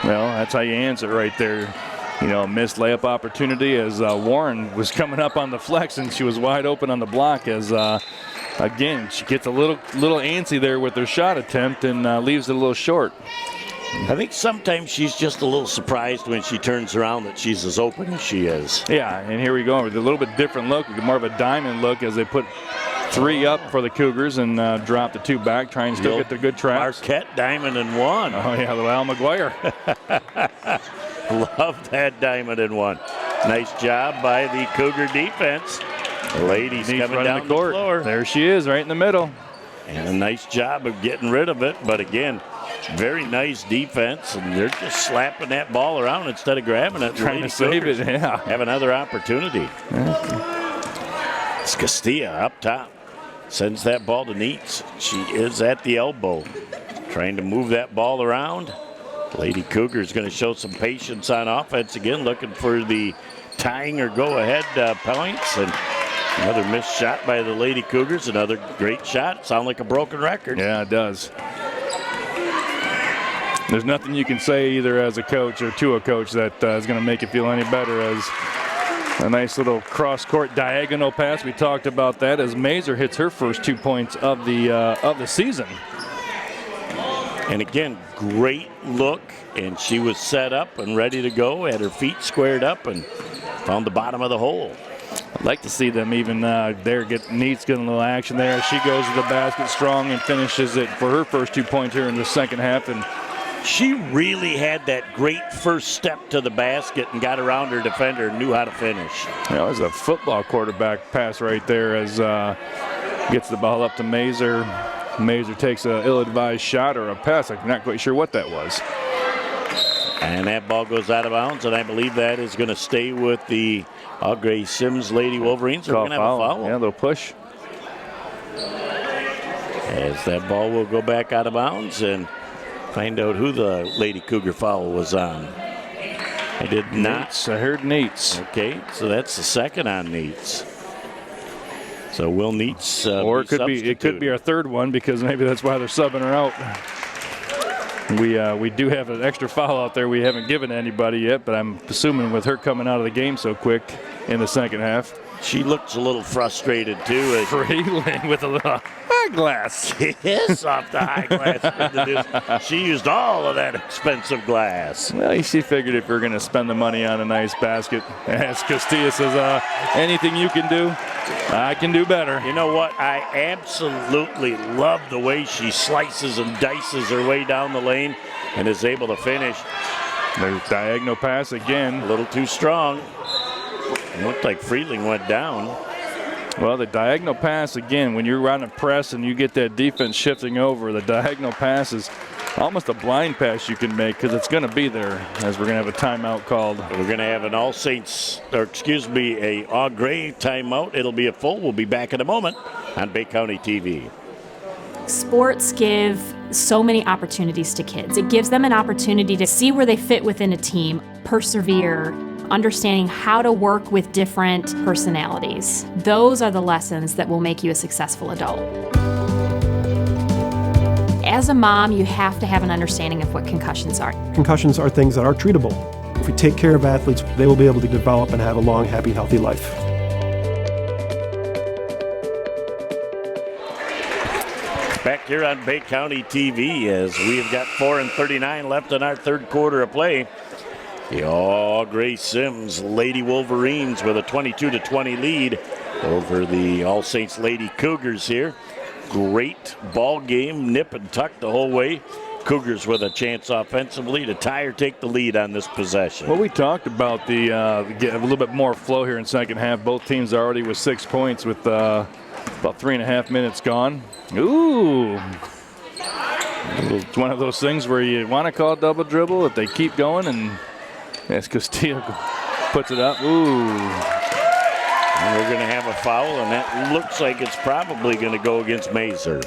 Well, that's how you answer right there. You know, missed layup opportunity as Warren was coming up on the flex, and she was wide open on the block as. Again, she gets a little antsy there with her shot attempt and leaves it a little short. I think sometimes she's just a little surprised when she turns around that she's as open as she is. Yeah, and here we go with a little bit different look, more of a diamond look as they put 3 up for the Cougars and drop the 2 back, try and still get the good traps. Marquette diamond and 1. Oh, yeah, little Al McGuire. Love that diamond and 1. Nice job by the Cougar defense. The ladies coming down the floor. There she is, right in the middle. And a nice job of getting rid of it. But again, very nice defense. And they're just slapping that ball around instead of grabbing it. Trying to save it, yeah. Have another opportunity. It's Castilla up top. Sends that ball to Neitz. She is at the elbow. Trying to move that ball around. Lady Cougar is going to show some patience on offense again. Looking for the tying or go-ahead points. And another missed shot by the Lady Cougars. Another great shot. Sound like a broken record. Yeah, it does. There's nothing you can say either as a coach or to a coach that is going to make you feel any better as a nice little cross-court diagonal pass. We talked about that as Mazer hits her first 2 points of the season. And again, great look. And she was set up and ready to go. Had her feet squared up and found the bottom of the hole. I'd like to see them even there get Neitz getting a little action there. She goes to the basket strong and finishes it for her first 2 points here in the second half. And she really had that great first step to the basket and got around her defender and knew how to finish. That was a football quarterback pass right there as gets the ball up to Mazer. Mazer takes an ill-advised shot or a pass. I'm not quite sure what that was. And that ball goes out of bounds, and I believe that is going to stay with the Gres-Sims Lady Wolverines. We're going to have a foul. Yeah, a little push. As that ball will go back out of bounds and find out who the Lady Cougar foul was on. I did not. I heard Neitz. Okay, so that's the second on Neitz. So will Neitz or it could be our third one because maybe that's why they're subbing her out. We do have an extra foul out there we haven't given to anybody yet, but I'm assuming with her coming out of the game so quick in the second half. She looks a little frustrated too. Freeling with a little high glass. Kiss off the high glass. She used all of that expensive glass. Well, she figured if you're going to spend the money on a nice basket, as Castilla says, anything you can do, I can do better. You know what? I absolutely love the way she slices and dices her way down the lane and is able to finish. There's diagonal pass again. A little too strong. It looked like Freeling went down. Well, the diagonal pass, again, when you're on a press and you get that defense shifting over, the diagonal pass is almost a blind pass you can make because it's going to be there as we're going to have a timeout called. We're going to have an a Au Gres timeout. It'll be a full. We'll be back in a moment on Bay County TV. Sports give so many opportunities to kids. It gives them an opportunity to see where they fit within a team, persevere, understanding how to work with different personalities. Those are the lessons that will make you a successful adult. As a mom, you have to have an understanding of what concussions are. Concussions are things that are treatable. If we take care of athletes, they will be able to develop and have a long, happy, healthy life. Back here on Bay County TV as we have got 4:39 left in our third quarter of play. The Gres-Sims Lady Wolverines with a 22-20 lead over the All Saints Lady Cougars here. Great ball game, nip and tuck the whole way. Cougars with a chance offensively to tie or take the lead on this possession. Well, we talked about get a little bit more flow here in second half. Both teams are already with 6 points with about 3.5 minutes gone. Ooh. It's one of those things where you want to call a double dribble if they keep going, and as Castillo puts it up. Ooh. And we're going to have a foul, and that looks like it's probably going to go against Mazer.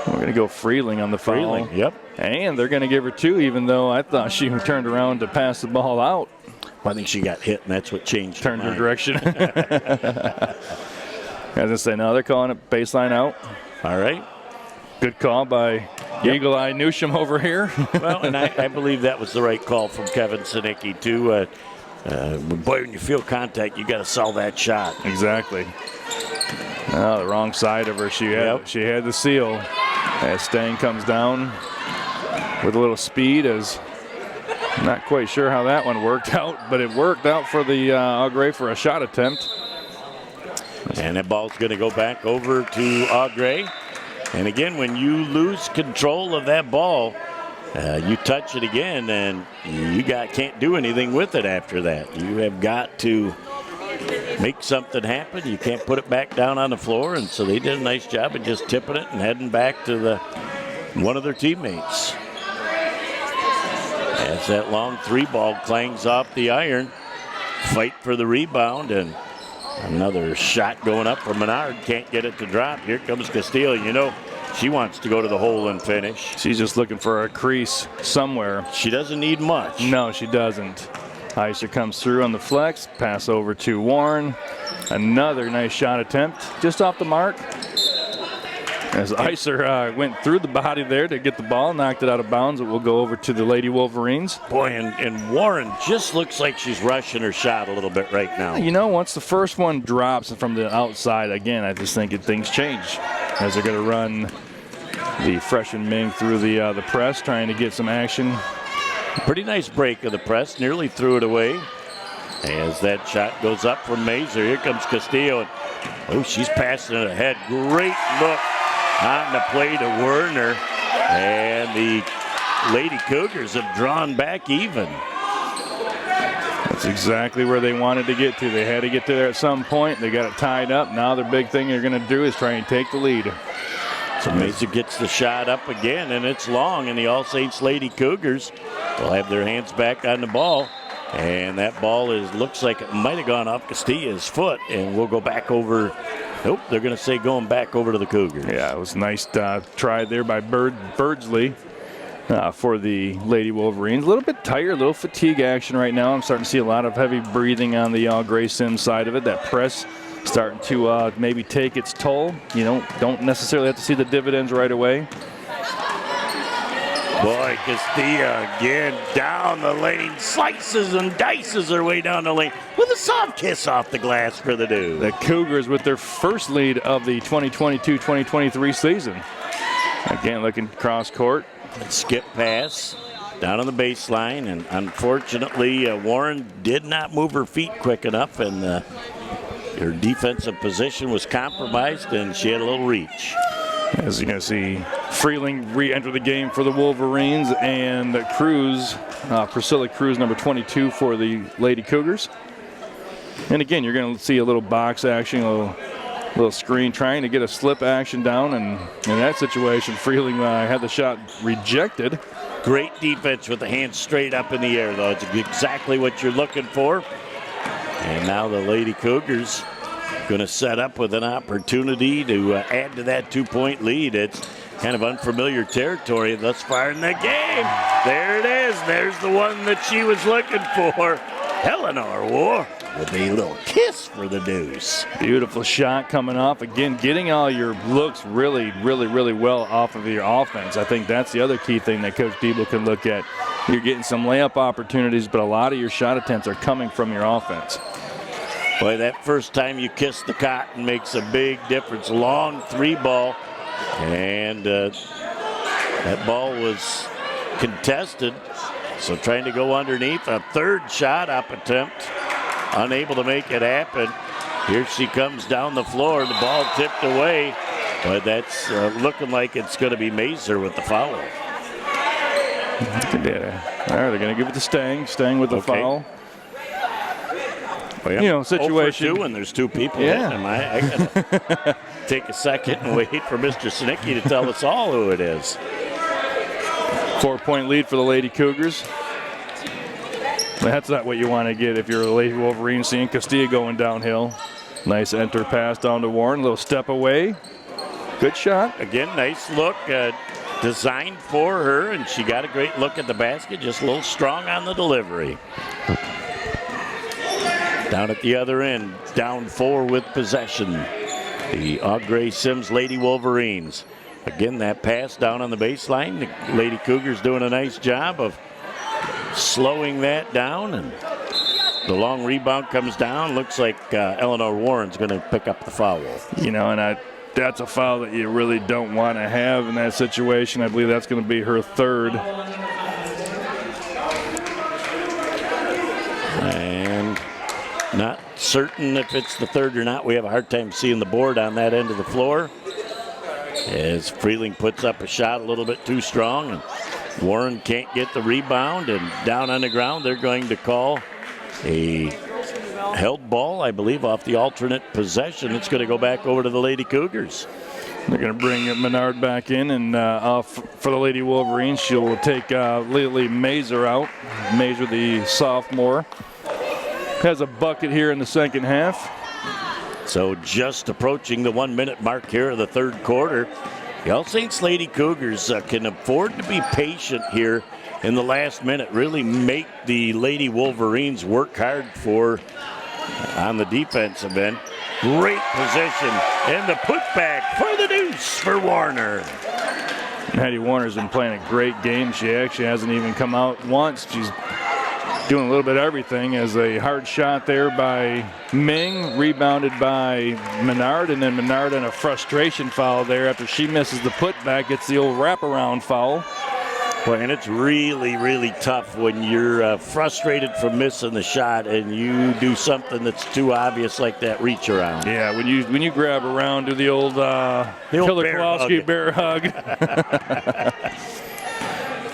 We're going to go Freeling on the foul. Freeling, yep. And they're going to give her 2, even though I thought she turned around to pass the ball out. I think she got hit, and that's what changed Turned her direction. As I say, now they're calling it baseline out. All right. Good call by Eagle Eye Newsham over here. Well, and I believe that was the right call from Kevin Sinicki, too. Boy, when you feel contact, you got to sell that shot. Exactly. Oh, the wrong side of her. She had the seal. As Stang comes down with a little speed, as I'm not quite sure how that one worked out, but it worked out for the Au Gres for a shot attempt. And that ball's going to go back over to Au Gres. And again, when you lose control of that ball, you touch it again, and you can't do anything with it after that. You have got to make something happen. You can't put it back down on the floor, and so they did a nice job of just tipping it and heading back to one of their teammates. As that long 3-ball clangs off the iron, fight for the rebound, and another shot going up from Menard. Can't get it to drop. Here comes Castillo. You know, she wants to go to the hole and finish. She's just looking for a crease somewhere. She doesn't need much. No, she doesn't. Iser comes through on the flex. Pass over to Warren. Another nice shot attempt. Just off the mark. As Iser went through the body there to get the ball, knocked it out of bounds. It will go over to the Lady Wolverines. Boy, and Warren just looks like she's rushing her shot a little bit right now. You know, once the first one drops from the outside, again, I just think things change. As they're going to run the freshman Ming through the press, trying to get some action. Pretty nice break of the press, nearly threw it away. As that shot goes up from Mazer, here comes Castillo. Oh, she's passing it ahead. Great look on the play to Werner. And the Lady Cougars have drawn back even. That's exactly where they wanted to get to. They had to get to there at some point. They got it tied up. Now their big thing they're going to do is try and take the lead. So Mazer gets the shot up again, and it's long, and the All Saints Lady Cougars will have their hands back on the ball. And that ball looks like it might have gone off Castilla's foot, and we'll go back over. Nope, they're going to say going back over to the Cougars. Yeah, it was a nice try there by Birdsley for the Lady Wolverines. A little bit tired, a little fatigue action right now. I'm starting to see a lot of heavy breathing on the Gres-Sims side of it. That press starting to maybe take its toll. You know, don't necessarily have to see the dividends right away. Boy, Castilla again down the lane, slices and dices her way down the lane with a soft kiss off the glass for the dude. The Cougars with their first lead of the 2022-2023 season. Again, looking cross court. Skip pass down on the baseline, and unfortunately Warren did not move her feet quick enough, and her defensive position was compromised, and she had a little reach. As you can see, Freeling re-enter the game for the Wolverines, and Cruz, Priscilla Cruz, number 22 for the Lady Cougars. And again, you're going to see a little box action, a little Little screen trying to get a slip action down, and in that situation, Freeling had the shot rejected. Great defense with the hands straight up in the air, though. It's exactly what you're looking for. And now the Lady Cougars going to set up with an opportunity to add to that 2-point lead. It's kind of unfamiliar territory thus far in the game. There it is. There's the one that she was looking for. Eleanor War with a little kiss for the deuce. Beautiful shot coming off. Again, getting all your looks really well off of your offense. I think that's the other key thing that Coach Diebel can look at. You're getting some layup opportunities, but a lot of your shot attempts are coming from your offense. Boy, that first time you kiss the cotton makes a big difference. Long 3-ball, and that ball was contested. So trying to go underneath, a third shot up attempt, unable to make it happen. Here she comes down the floor, the ball tipped away, but that's looking like it's going to be Mazer with the foul. They're going to give it to Stang with the foul. Well, you know, situation. 0 for 2 and there's 2 people. Yeah. I gotta take a second and wait for Mr. Sinicki to tell us all who it is. 4-point lead for the Lady Cougars. That's not what you want to get if you're the Lady Wolverines, seeing Castilla going downhill. Nice enter pass down to Warren. A little step away. Good shot. Again, nice look. Designed for her, and she got a great look at the basket. Just a little strong on the delivery. Down at the other end, down 4 with possession. The Gres-Sims Lady Wolverines. Again, that pass down on the baseline. The Lady Cougars doing a nice job of slowing that down, and the long rebound comes down. Looks like Eleanor Warren's going to pick up the foul. You know, and that's a foul that you really don't want to have in that situation. I believe that's going to be her third. And not certain if it's the third or not. We have a hard time seeing the board on that end of the floor, as Freeling puts up a shot a little bit too strong, and Warren can't get the rebound, and down on the ground they're going to call a held ball, I believe, off the alternate possession. It's going to go back over to the Lady Cougars. They're going to bring Menard back in, and off for the Lady Wolverines. She'll take Lily Mazer out. Mazer, the sophomore, has a bucket here in the second half. So just approaching the 1-minute mark here of the third quarter. The All Saints Lady Cougars can afford to be patient here in the last minute. Really make the Lady Wolverines work hard for on the defensive end. Great position and the putback for the deuce for Warner. Hattie Warner's been playing a great game. She actually hasn't even come out once. She's doing a little bit of everything. As a hard shot there by Ming, rebounded by Menard, and then Menard on a frustration foul there after she misses the putback. It's the old wraparound foul. Boy, and it's really tough when you're frustrated from missing the shot and you do something that's too obvious like that reach around. Yeah, when you grab around, do the old Killer Kowalski bear hug.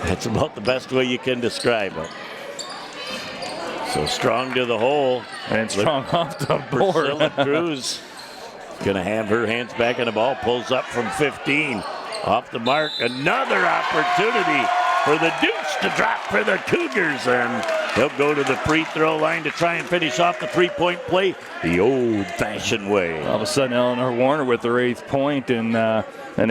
That's about the best way you can describe it. So strong to the hole. And strong off the board. Priscilla Cruz going to have her hands back on the ball. Pulls up from 15. Off the mark. Another opportunity for the deuce to drop for the Cougars. And they'll go to the free throw line to try and finish off the three-point play the old-fashioned way. All of a sudden, Eleanor Warner with her 8th point. And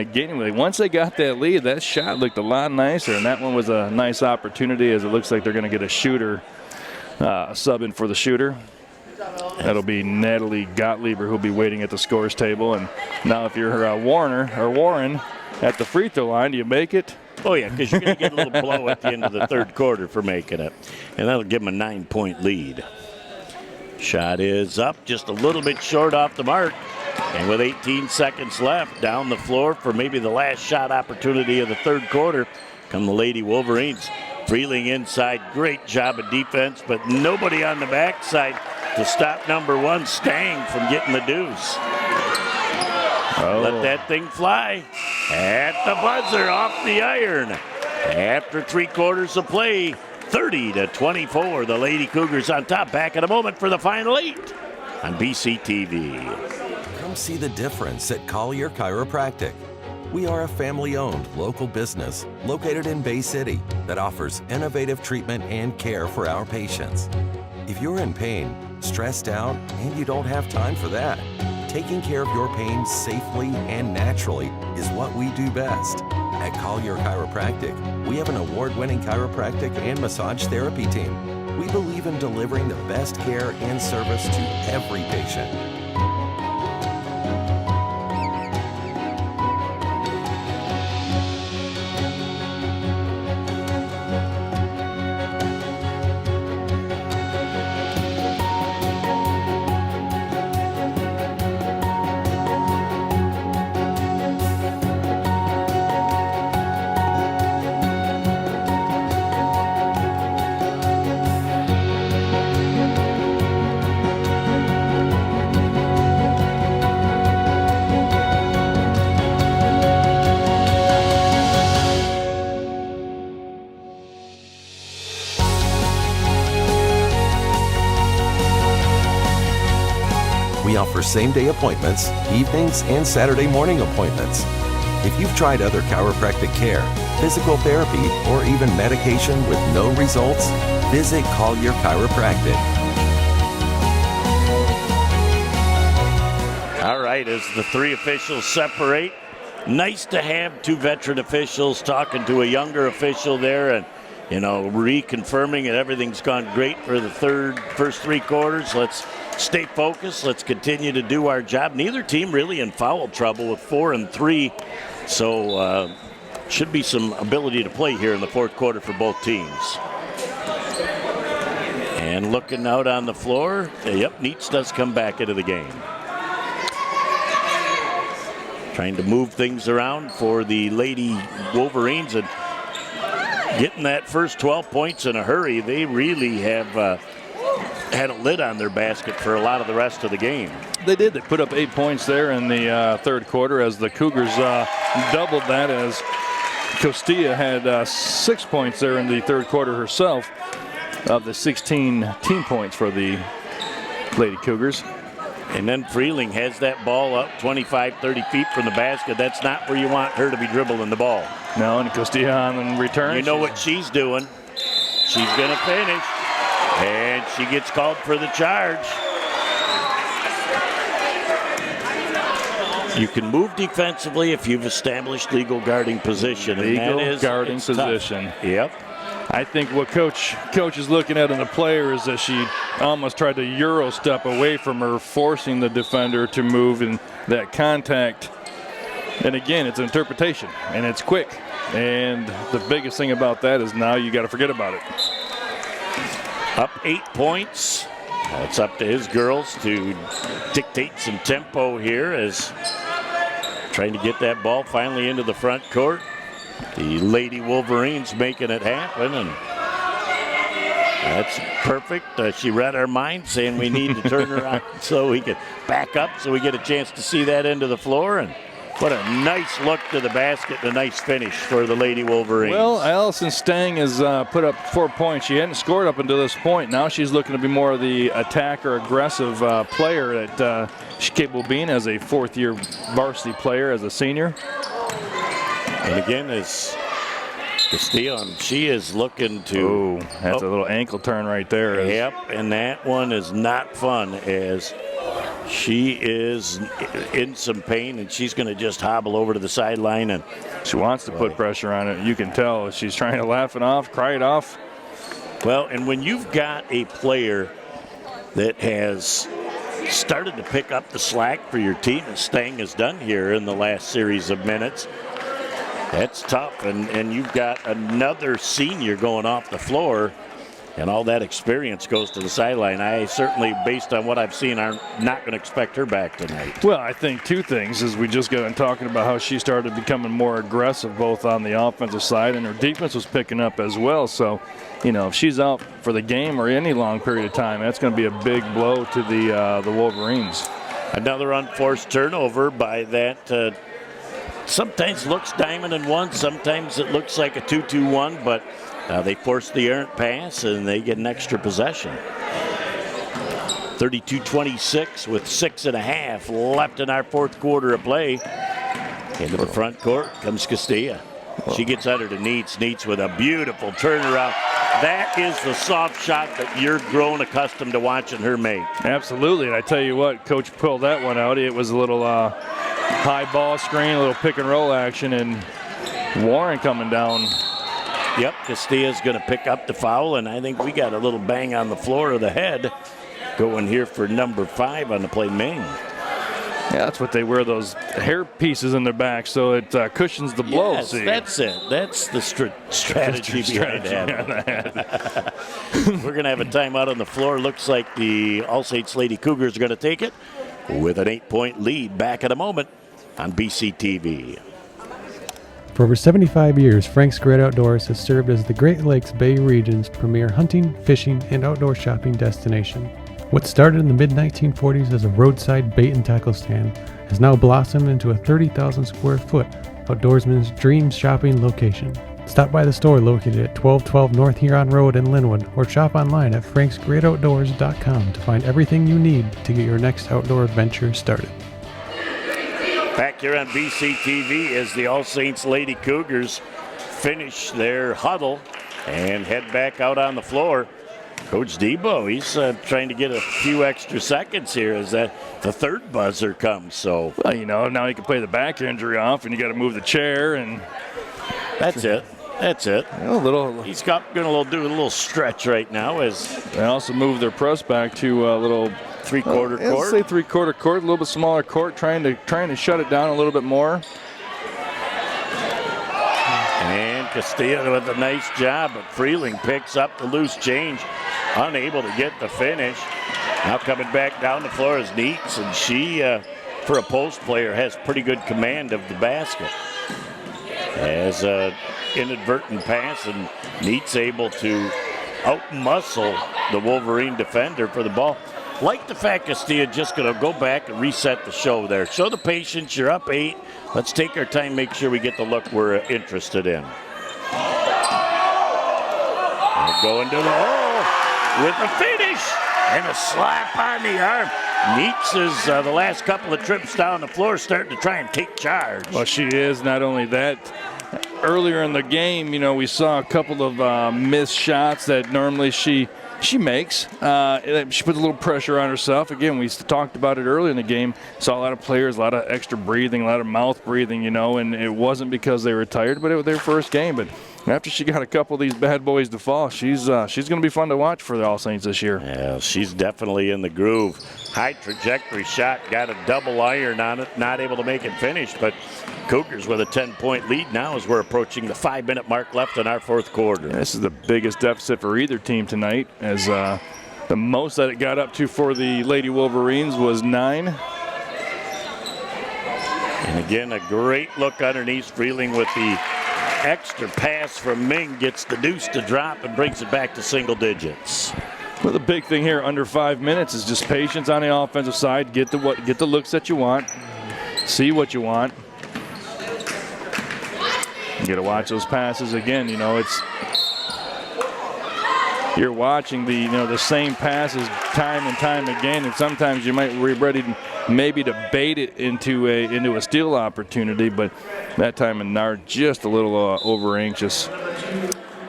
again, once they got that lead, that shot looked a lot nicer. And that one was a nice opportunity, as it looks like they're going to get a shooter subbing for the shooter. That'll be Natalie Gottlieb, who'll be waiting at the scores table. And now if you're Warren at the free throw line, do you make it? Oh, yeah, because you're going to get a little blow at the end of the third quarter for making it. And that'll give them a 9-point lead. Shot is up, just a little bit short off the mark. And with 18 seconds left, down the floor for maybe the last shot opportunity of the third quarter, come the Lady Wolverines. Freeling inside, great job of defense, but nobody on the backside to stop number 1 Stang from getting the deuce. Let that thing fly at the buzzer, off the iron. After 3 quarters of play, 30-24, the Lady Cougars on top. Back in a moment for the final 8 on BCTV. Come see the difference at Collier Chiropractic. We are a family-owned local business located in Bay City that offers innovative treatment and care for our patients. If you're in pain, stressed out, and you don't have time for that, taking care of your pain safely and naturally is what we do best. At Collier Chiropractic, we have an award-winning chiropractic and massage therapy team. We believe in delivering the best care and service to every patient. We offer same-day appointments, evenings, and Saturday morning appointments. If you've tried other chiropractic care, physical therapy, or even medication with no results, visit Collier Chiropractic. All right, as the three officials separate, nice to have two veteran officials talking to a younger official there and, reconfirming that everything's gone great for the first three quarters. Let's stay focused. Let's continue to do our job. Neither team really in foul trouble with 4 and 3. So should be some ability to play here in the fourth quarter for both teams. And looking out on the floor, Neats does come back into the game. Trying to move things around for the Lady Wolverines and getting that first 12 points in a hurry. They really have had a lid on their basket for a lot of the rest of the game. They did. They put up 8 points there in the third quarter as the Cougars doubled that, as Costilla had 6 points there in the third quarter herself of the 16 team points for the Lady Cougars. And then Freeling has that ball up 25, 30 feet from the basket. That's not where you want her to be dribbling the ball. No, and Costilla on return. You know what she's doing. She's going to finish. And she gets called for the charge. You can move defensively if you've established legal guarding position. Legal guarding position. Tough. Yep. I think what coach is looking at in the player is that she almost tried to Euro step away from her, forcing the defender to move in that contact. And again, it's an interpretation, and it's quick. And the biggest thing about that is now you got to forget about it. Up 8 points. It's up to his girls to dictate some tempo here as trying to get that ball finally into the front court. The Lady Wolverines making it happen, and that's perfect. She read our mind, saying we need to turn around so we can back up so we get a chance to see that end of the floor. And what a nice look to the basket and a nice finish for the Lady Wolverines. Well, Allison Stang has put up 4 points. She hadn't scored up until this point. Now she's looking to be more of the attacker, aggressive player that she's capable of being as a fourth-year varsity player, as a senior. And again, as Castillo, she is looking to... Oh, that's a little ankle turn right there. Yep, and that one is not fun as she is in some pain, and she's going to just hobble over to the sideline. And she wants to put pressure on it. You can tell she's trying to laugh it off, cry it off. Well, and when you've got a player that has started to pick up the slack for your team, as Stang has done here in the last series of minutes, that's tough. And you've got another senior going off the floor, and all that experience goes to the sideline. I certainly, based on what I've seen, are not going to expect her back tonight. Well, I think two things is we just got on talking about how she started becoming more aggressive both on the offensive side, and her defense was picking up as well. So, if she's out for the game or any long period of time, that's going to be a big blow to the Wolverines. Another unforced turnover by that sometimes looks diamond and one, sometimes it looks like a 2-2-1, but they force the errant pass and they get an extra possession. 32-26 with 6.5 left in our fourth quarter of play. Into the front court comes Castilla. She gets under to Neitz. Neitz with a beautiful turnaround. That is the soft shot that you're grown accustomed to watching her make. Absolutely, and I tell you what, Coach pulled that one out. It was a little high ball screen, a little pick and roll action, and Warren coming down. Yep, Castilla's going to pick up the foul, and I think we got a little bang on the floor of the head going here for number 5 on the play, Ming. Yeah, that's what they wear, those hair pieces in their back, so it cushions the blow. Yes, see? that's it. That's the strategy behind that. We're going to have a timeout on the floor. Looks like the All Saints Lady Cougars are going to take it with an 8-point lead. Back in a moment on BCTV. For over 75 years, Frank's Great Outdoors has served as the Great Lakes Bay region's premier hunting, fishing, and outdoor shopping destination. What started in the mid-1940s as a roadside bait and tackle stand has now blossomed into a 30,000 square foot outdoorsman's dream shopping location. Stop by the store located at 1212 North Huron Road in Linwood or shop online at franksgreatoutdoors.com to find everything you need to get your next outdoor adventure started. Back here on BCTV as the All Saints Lady Cougars finish their huddle and head back out on the floor. Coach Debo, he's trying to get a few extra seconds here as the third buzzer comes. So, well, you know, now you can play the back injury off, and you got to move the chair, and that's it. That's it. He's going to do a little stretch right now as they also move their press back to a little three-quarter court. Let's say three-quarter court, a little bit smaller court, trying to shut it down a little bit more. And Castilla with a nice job, but Freeling picks up the loose change, unable to get the finish. Now coming back down the floor is Neitz, and she, for a post player, has pretty good command of the basket. As an inadvertent pass, and Neitz able to out-muscle the Wolverine defender for the ball. Like the fact Castilla just going to go back and reset the show there. Show the patience, you're up 8. Let's take our time, make sure we get the look we're interested in. And going to the hole with a finish and a slap on the arm. Neitz is the last couple of trips down the floor starting to try and take charge. Well, she is. Not only that, earlier in the game, you know, we saw a couple of missed shots that normally she makes. She puts a little pressure on herself. Again, we talked about it early in the game. Saw a lot of players, a lot of extra breathing, a lot of mouth breathing, you know, and it wasn't because they were tired, but it was their first game. But after she got a couple of these bad boys to fall, she's going to be fun to watch for the All Saints this year. Yeah, she's definitely in the groove. High trajectory shot, got a double iron on it, not able to make it finish, but Cougars with a 10-point lead now as we're approaching the 5-minute mark left in our fourth quarter. This is the biggest deficit for either team tonight, as the most that it got up to for the Lady Wolverines was 9. And again, a great look underneath. Freeling with the extra pass from Ming gets the deuce to drop and brings it back to single digits. Well, the big thing here under 5 minutes is just patience on the offensive side. Get the looks that you want. See what you want. You got to watch those passes again. You know, you're watching the same passes time and time again, and sometimes you might be ready maybe to bait it into a steal opportunity, but that time Menard just a little over anxious.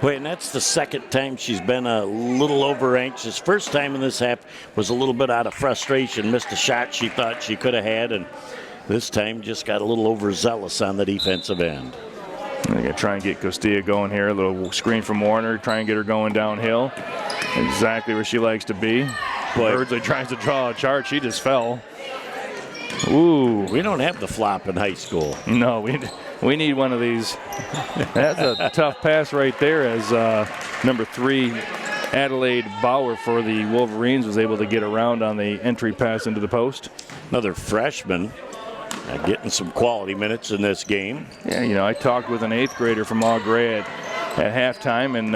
Wait, and that's the second time she's been a little over anxious. First time in this half was a little bit out of frustration, missed a shot she thought she could have had, and this time just got a little overzealous on the defensive end. They're going to try and get Costilla going here. A little screen from Warner, try and get her going downhill. Exactly where she likes to be. Birdsley tries to draw a chart. She just fell. Ooh. We don't have the flop in high school. No, we need one of these. That's a tough pass right there as number 3, Adelaide Bauer for the Wolverines was able to get around on the entry pass into the post. Another freshman. Getting some quality minutes in this game. Yeah, you know, I talked with an 8th grader from Gres at halftime, and,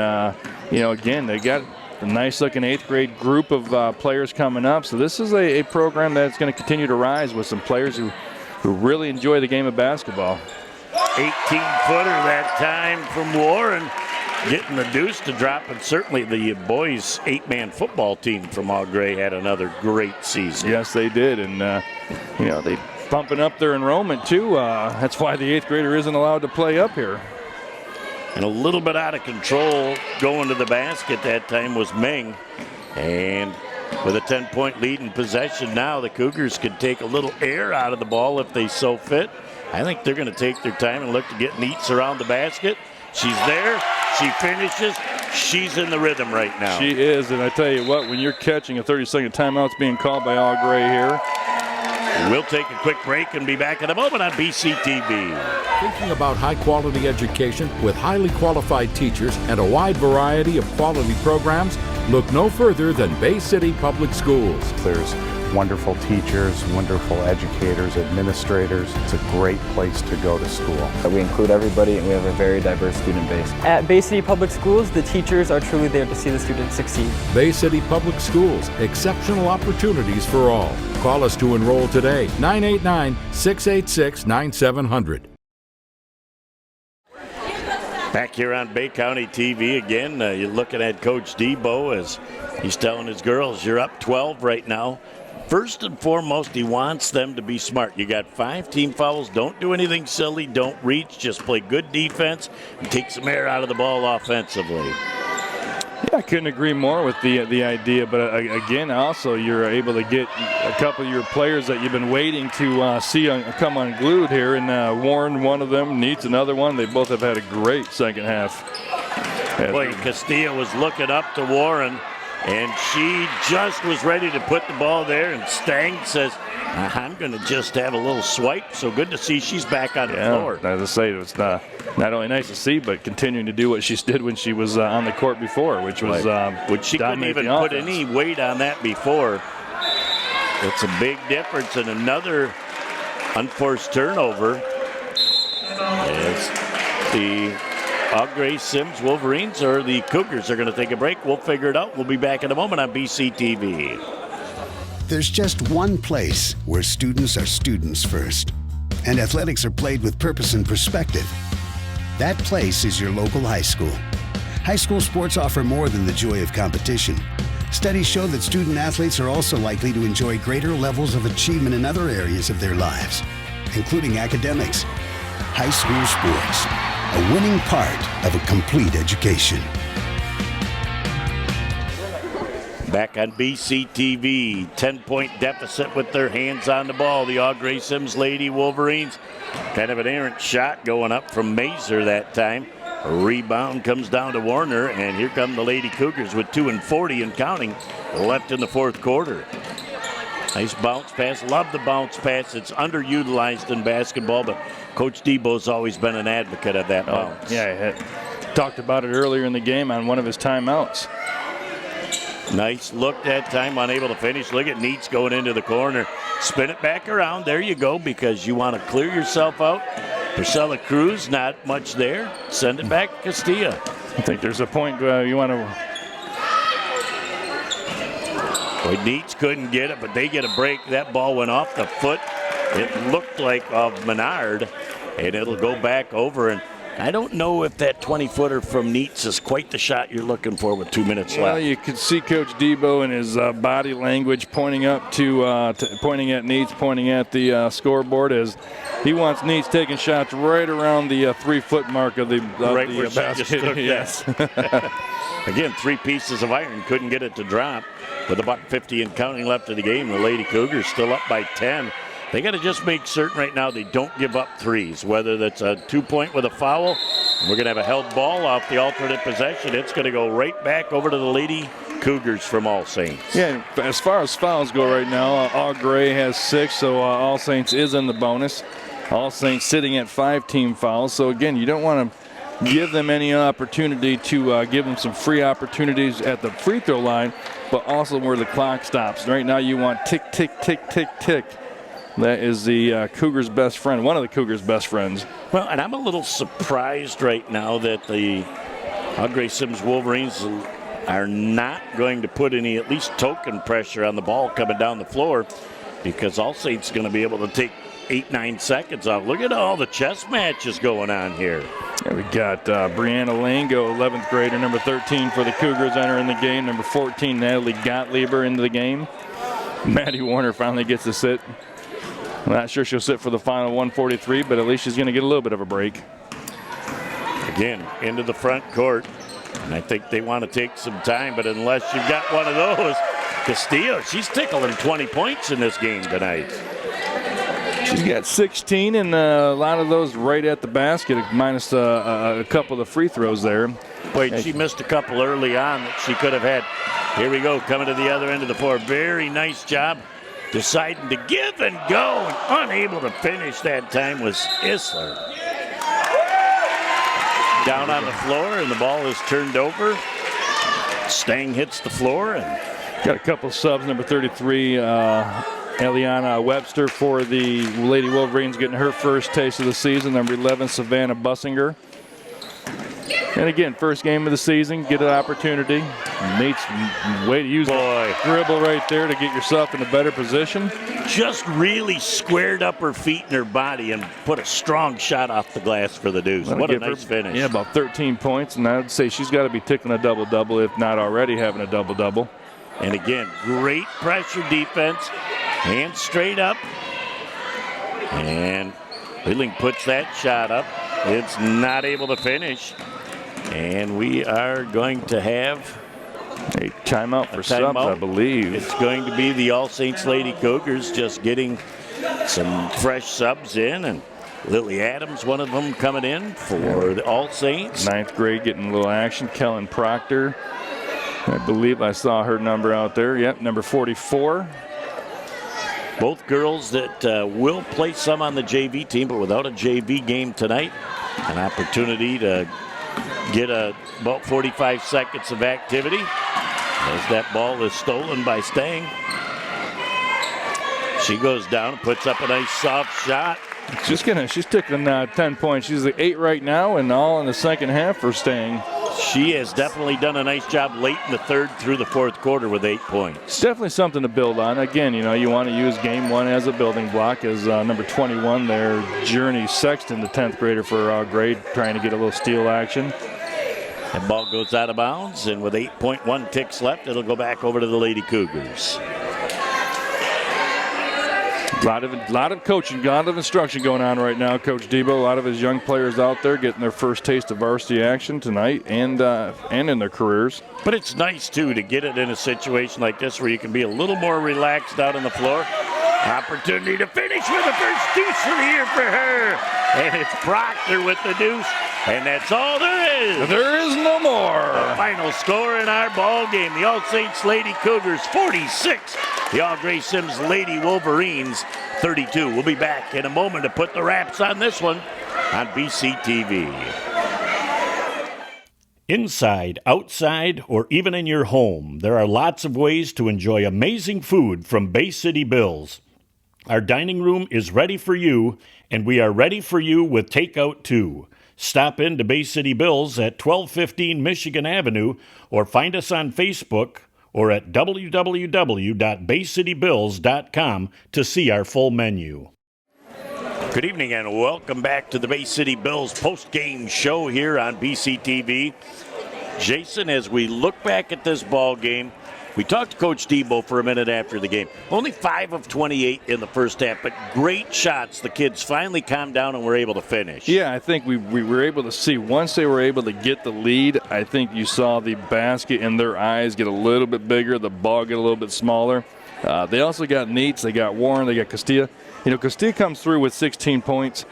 you know, again, they got a nice-looking 8th grade group of players coming up. So this is a program that's going to continue to rise with some players who really enjoy the game of basketball. 18-footer that time from Warren. getting the deuce to drop, and certainly the boys' 8-man football team from Gray had another great season. Yes, they did, and they bumping up their enrollment too. That's why the 8th grader isn't allowed to play up here. And a little bit out of control going to the basket that time was Meng. And with a 10-point lead in possession now, the Cougars could take a little air out of the ball if they so fit. I think they're going to take their time and look to get Neats around the basket. She's there. She finishes. She's in the rhythm right now. She is, and I tell you what, when you're catching a 30-second timeout's being called by All Gray here. We'll take a quick break and be back in a moment on BCTV. Thinking about high-quality education with highly qualified teachers and a wide variety of quality programs? Look no further than Bay City Public Schools. There's wonderful teachers, wonderful educators, administrators. It's a great place to go to school. We include everybody and we have a very diverse student base. At Bay City Public Schools, the teachers are truly there to see the students succeed. Bay City Public Schools, exceptional opportunities for all. Call us to enroll today, 989-686-9700. Back here on Bay County TV again, you're looking at Coach Debo as he's telling his girls, you're up 12 right now. First and foremost, he wants them to be smart. You got 5 team fouls. Don't do anything silly. Don't reach. Just play good defense and take some air out of the ball offensively. Yeah, I couldn't agree more with the idea. But again, also you're able to get a couple of your players that you've been waiting to see come unglued here. And Warren, one of them, Neats another one. They both have had a great second half. Boy, Castilla was looking up to Warren. And she just was ready to put the ball there, and Stang says, I'm going to just have a little swipe. So good to see she's back on the floor. As I say, it's not only nice to see, but continuing to do what she did when she was on the court before, which was which she couldn't even put any weight on that before. It's a big difference, and another unforced turnover as the Gres-Sims Wolverines or the Cougars are going to take a break. We'll figure it out. We'll be back in a moment on BCTV. There's just one place where students are students first, and athletics are played with purpose and perspective. That place is your local high school. High school sports offer more than the joy of competition. Studies show that student athletes are also likely to enjoy greater levels of achievement in other areas of their lives, including academics. High school sports, a winning part of a complete education. Back on BCTV, 10-point deficit with their hands on the ball. The Gres-Sims Lady Wolverines, kind of an errant shot going up from Mazer that time. A rebound comes down to Warner, and here come the Lady Cougars with 2:40 and counting left in the fourth quarter. Nice bounce pass. Love the bounce pass. It's underutilized in basketball, but Coach Debo's always been an advocate of that bounce. Yeah, he talked about it earlier in the game on one of his timeouts. Nice look that time, unable to finish. Look at Neats going into the corner. Spin it back around. There you go, because you want to clear yourself out. Priscilla Cruz, not much there. Send it back to Castilla. I think there's a point where you want to... Boy, Neats couldn't get it, but they get a break. That ball went off the foot. It looked like of Menard, and it'll go back over. And I don't know if that 20-footer from Neats is quite the shot you're looking for with 2 minutes left. Well, you could see Coach Debo in his body language pointing up to pointing at Neats, pointing at the scoreboard as he wants Neats taking shots right around the 3-foot mark of the right where she basket. just took Yes. Again, 3 pieces of iron, couldn't get it to drop. With about 50 and counting left of the game, the Lady Cougars still up by 10. They got to just make certain right now they don't give up threes, whether that's a 2-point with a foul. We're going to have a held ball off the alternate possession. It's going to go right back over to the Lady Cougars from All Saints. Yeah, as far as fouls go right now, All Gray has 6, so All Saints is in the bonus. All Saints sitting at 5 team fouls. So again, you don't want to give them any opportunity to give them some free opportunities at the free throw line, but also where the clock stops. Right now you want tick, tick, tick, tick, tick. That is the Cougars' best friend, one of the Cougars' best friends. Well, and I'm a little surprised right now that the Gres-Sims Wolverines are not going to put any at least token pressure on the ball coming down the floor, because All Saints going to be able to take 8-9 seconds off. Look at all the chess matches going on here. And we got Brianna Lango, 11th grader, number 13 for the Cougars, entering the game. Number 14, Natalie Gottlieb into the game. Maddie Warner finally gets to sit. I'm not sure she'll sit for the final 143, but at least she's going to get a little bit of a break. Again, into the front court. And I think they want to take some time, but unless you've got one of those, Castillo, she's tickling 20 points in this game tonight. She's got 16, and a lot of those right at the basket, minus a couple of the free throws there. Wait, she missed a couple early on that she could have had. Here we go, coming to the other end of the floor. Very nice job deciding to give and go, and unable to finish that time was Isler. Down on the floor, and the ball is turned over. Stang hits the floor, and got a couple subs. Number 33, Eliana Webster for the Lady Wolverines, getting her first taste of the season. Number 11, Savannah Bussinger. And again, first game of the season, get an opportunity. Nate's way to use the dribble right there to get yourself in a better position. Just really squared up her feet and her body and put a strong shot off the glass for the deuce. What a nice finish. Yeah, about 13 points, and I would say she's got to be tickling a double-double, if not already having a double-double. And again, great pressure defense. Hands straight up. And Wheeling puts that shot up. It's not able to finish. And we are going to have a timeout for subs, I believe. It's going to be the All Saints Lady Cougars just getting some fresh subs in. And Lily Adams, one of them, coming in for the All Saints. 9th grade getting a little action. Kellen Proctor. I believe I saw her number out there. Yep, number 44. Both girls that will play some on the JV team, but without a JV game tonight. An opportunity to get about 45 seconds of activity as that ball is stolen by Stang. She goes down and puts up a nice soft shot. She's taking 10 points. She's at 8 right now, and all in the second half for Stang. She has definitely done a nice job late in the third through the fourth quarter with 8 points. It's definitely something to build on. Again, you want to use game one as a building block, as number 21 there, Journey Sexton, the 10th grader for our grade, trying to get a little steal action. That ball goes out of bounds, and with 8.1 ticks left, it'll go back over to the Lady Cougars. A lot of coaching, a lot of instruction going on right now. Coach Debo, a lot of his young players out there getting their first taste of varsity action tonight and in their careers. But it's nice, too, to get it in a situation like this where you can be a little more relaxed out on the floor. Opportunity to finish with the first deuce of the year for her. And it's Proctor with the deuce. And that's all there is. There is no more. The final score in our ball game, the All Saints Lady Cougars 46. The All Gres-Sims Lady Wolverines 32. We'll be back in a moment to put the wraps on this one on BCTV. Inside, outside, or even in your home, there are lots of ways to enjoy amazing food from Bay City Bills. Our dining room is ready for you, and we are ready for you with takeout too. Stop in to Bay City Bills at 1215 Michigan Avenue, or find us on Facebook or at www.baycitybills.com to see our full menu. Good evening and welcome back to the Bay City Bills post-game show here on BCTV. Jason, as we look back at this ball game, we talked to Coach Debo for a minute after the game. Only 5 of 28 in the first half, but great shots. The kids finally calmed down and were able to finish. Yeah, I think we were able to see, once they were able to get the lead, I think you saw the basket in their eyes get a little bit bigger, the ball get a little bit smaller. They also got Neats, they got Warren, they got Castilla. Castilla comes through with 16 points.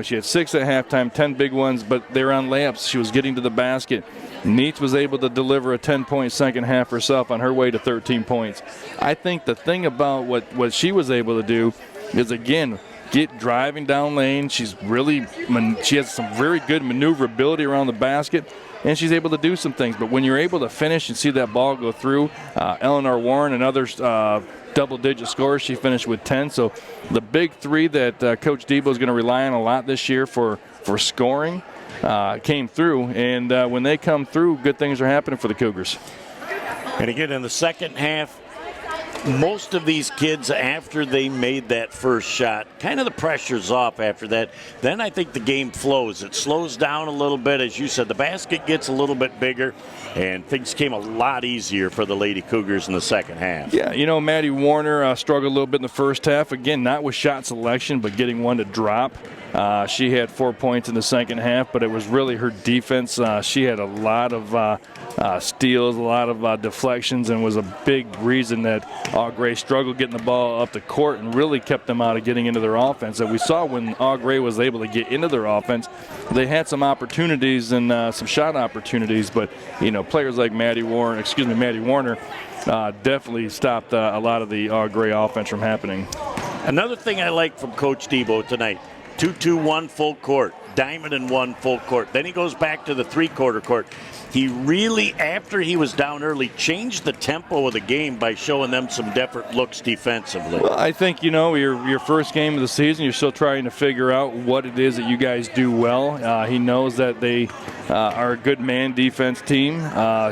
She had 6 at halftime, 10 big ones, but they were on layups. She was getting to the basket. Neats was able to deliver a 10-point second half herself on her way to 13 points. I think the thing about what she was able to do is, again, get driving down lane. she has some very good maneuverability around the basket, and she's able to do some things. But when you're able to finish and see that ball go through, Eleanor Warren and others double-digit scores. She finished with 10. So the big three that Coach Debo is going to rely on a lot this year for scoring came through. And when they come through, good things are happening for the Cougars. And again, in the second half, most of these kids, after they made that first shot, kind of the pressure's off after that. Then I think the game flows. It slows down a little bit. As you said, the basket gets a little bit bigger, and things came a lot easier for the Lady Cougars in the second half. Yeah, you know, Maddie Warner struggled a little bit in the first half. Again, not with shot selection, but getting one to drop. She had 4 points in the second half, but it was really her defense. She had a lot of steals, a lot of deflections, and was a big reason that Gray struggled getting the ball up the court and really kept them out of getting into their offense. And we saw when Gray was able to get into their offense, they had some opportunities and some shot opportunities, but you know, players like Maddie Warner definitely stopped a lot of the Gray offense from happening. Another thing I like from Coach Debo tonight, 2-2-1 full court, diamond and 1 full court. Then he goes back to the 3-quarter court. He really, after he was down early, changed the tempo of the game by showing them some different looks defensively. Well, I think, you know, your first game of the season, you're still trying to figure out what it is that you guys do well. He knows that they are a good man defense team.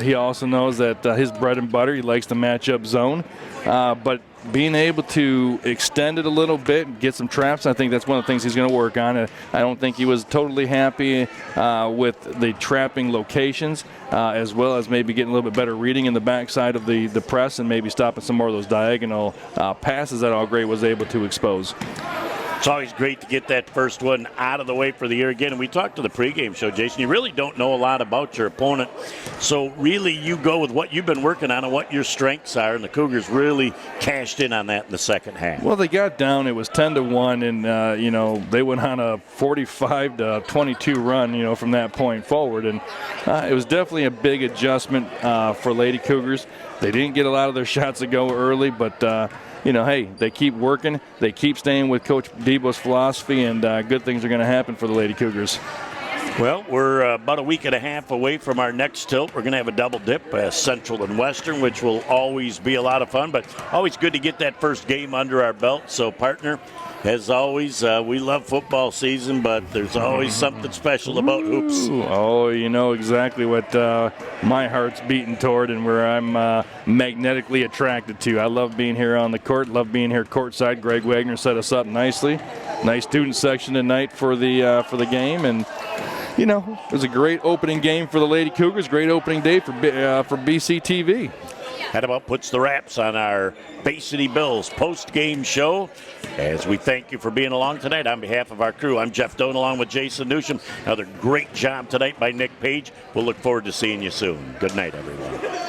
He also knows that his bread and butter, he likes to match up zone. But being able to extend it a little bit and get some traps, I think that's one of the things he's going to work on. I don't think he was totally happy with the trapping locations, as well as maybe getting a little bit better reading in the backside of the press and maybe stopping some more of those diagonal passes that Gray was able to expose. It's always great to get that first one out of the way for the year again. And we talked to the pregame show, Jason. You really don't know a lot about your opponent. So really you go with what you've been working on and what your strengths are. And the Cougars really cashed in on that in the second half. Well, they got down. It was 10-1. And, you know, they went on a 45-22 run, you know, from that point forward. And it was definitely a big adjustment for Lady Cougars. They didn't get a lot of their shots to go early, but you know, hey, they keep working. They keep staying with Coach Debo's philosophy, and good things are going to happen for the Lady Cougars. Well, we're about a week and a half away from our next tilt. We're going to have a double dip, Central and Western, which will always be a lot of fun, but always good to get that first game under our belt. So, partner, as always, we love football season, but there's always something special about hoops. Oh, you know exactly what my heart's beating toward and where I'm magnetically attracted to. I love being here on the court, love being here courtside. Greg Wagner set us up nicely. Nice student section tonight for the game, and you know, it was a great opening game for the Lady Cougars, great opening day for BCTV. That about puts the wraps on our Bay City Bills post-game show. As we thank you for being along tonight on behalf of our crew, I'm Jeff Doan along with Jason Newsham. Another great job tonight by Nick Page. We'll look forward to seeing you soon. Good night, everyone.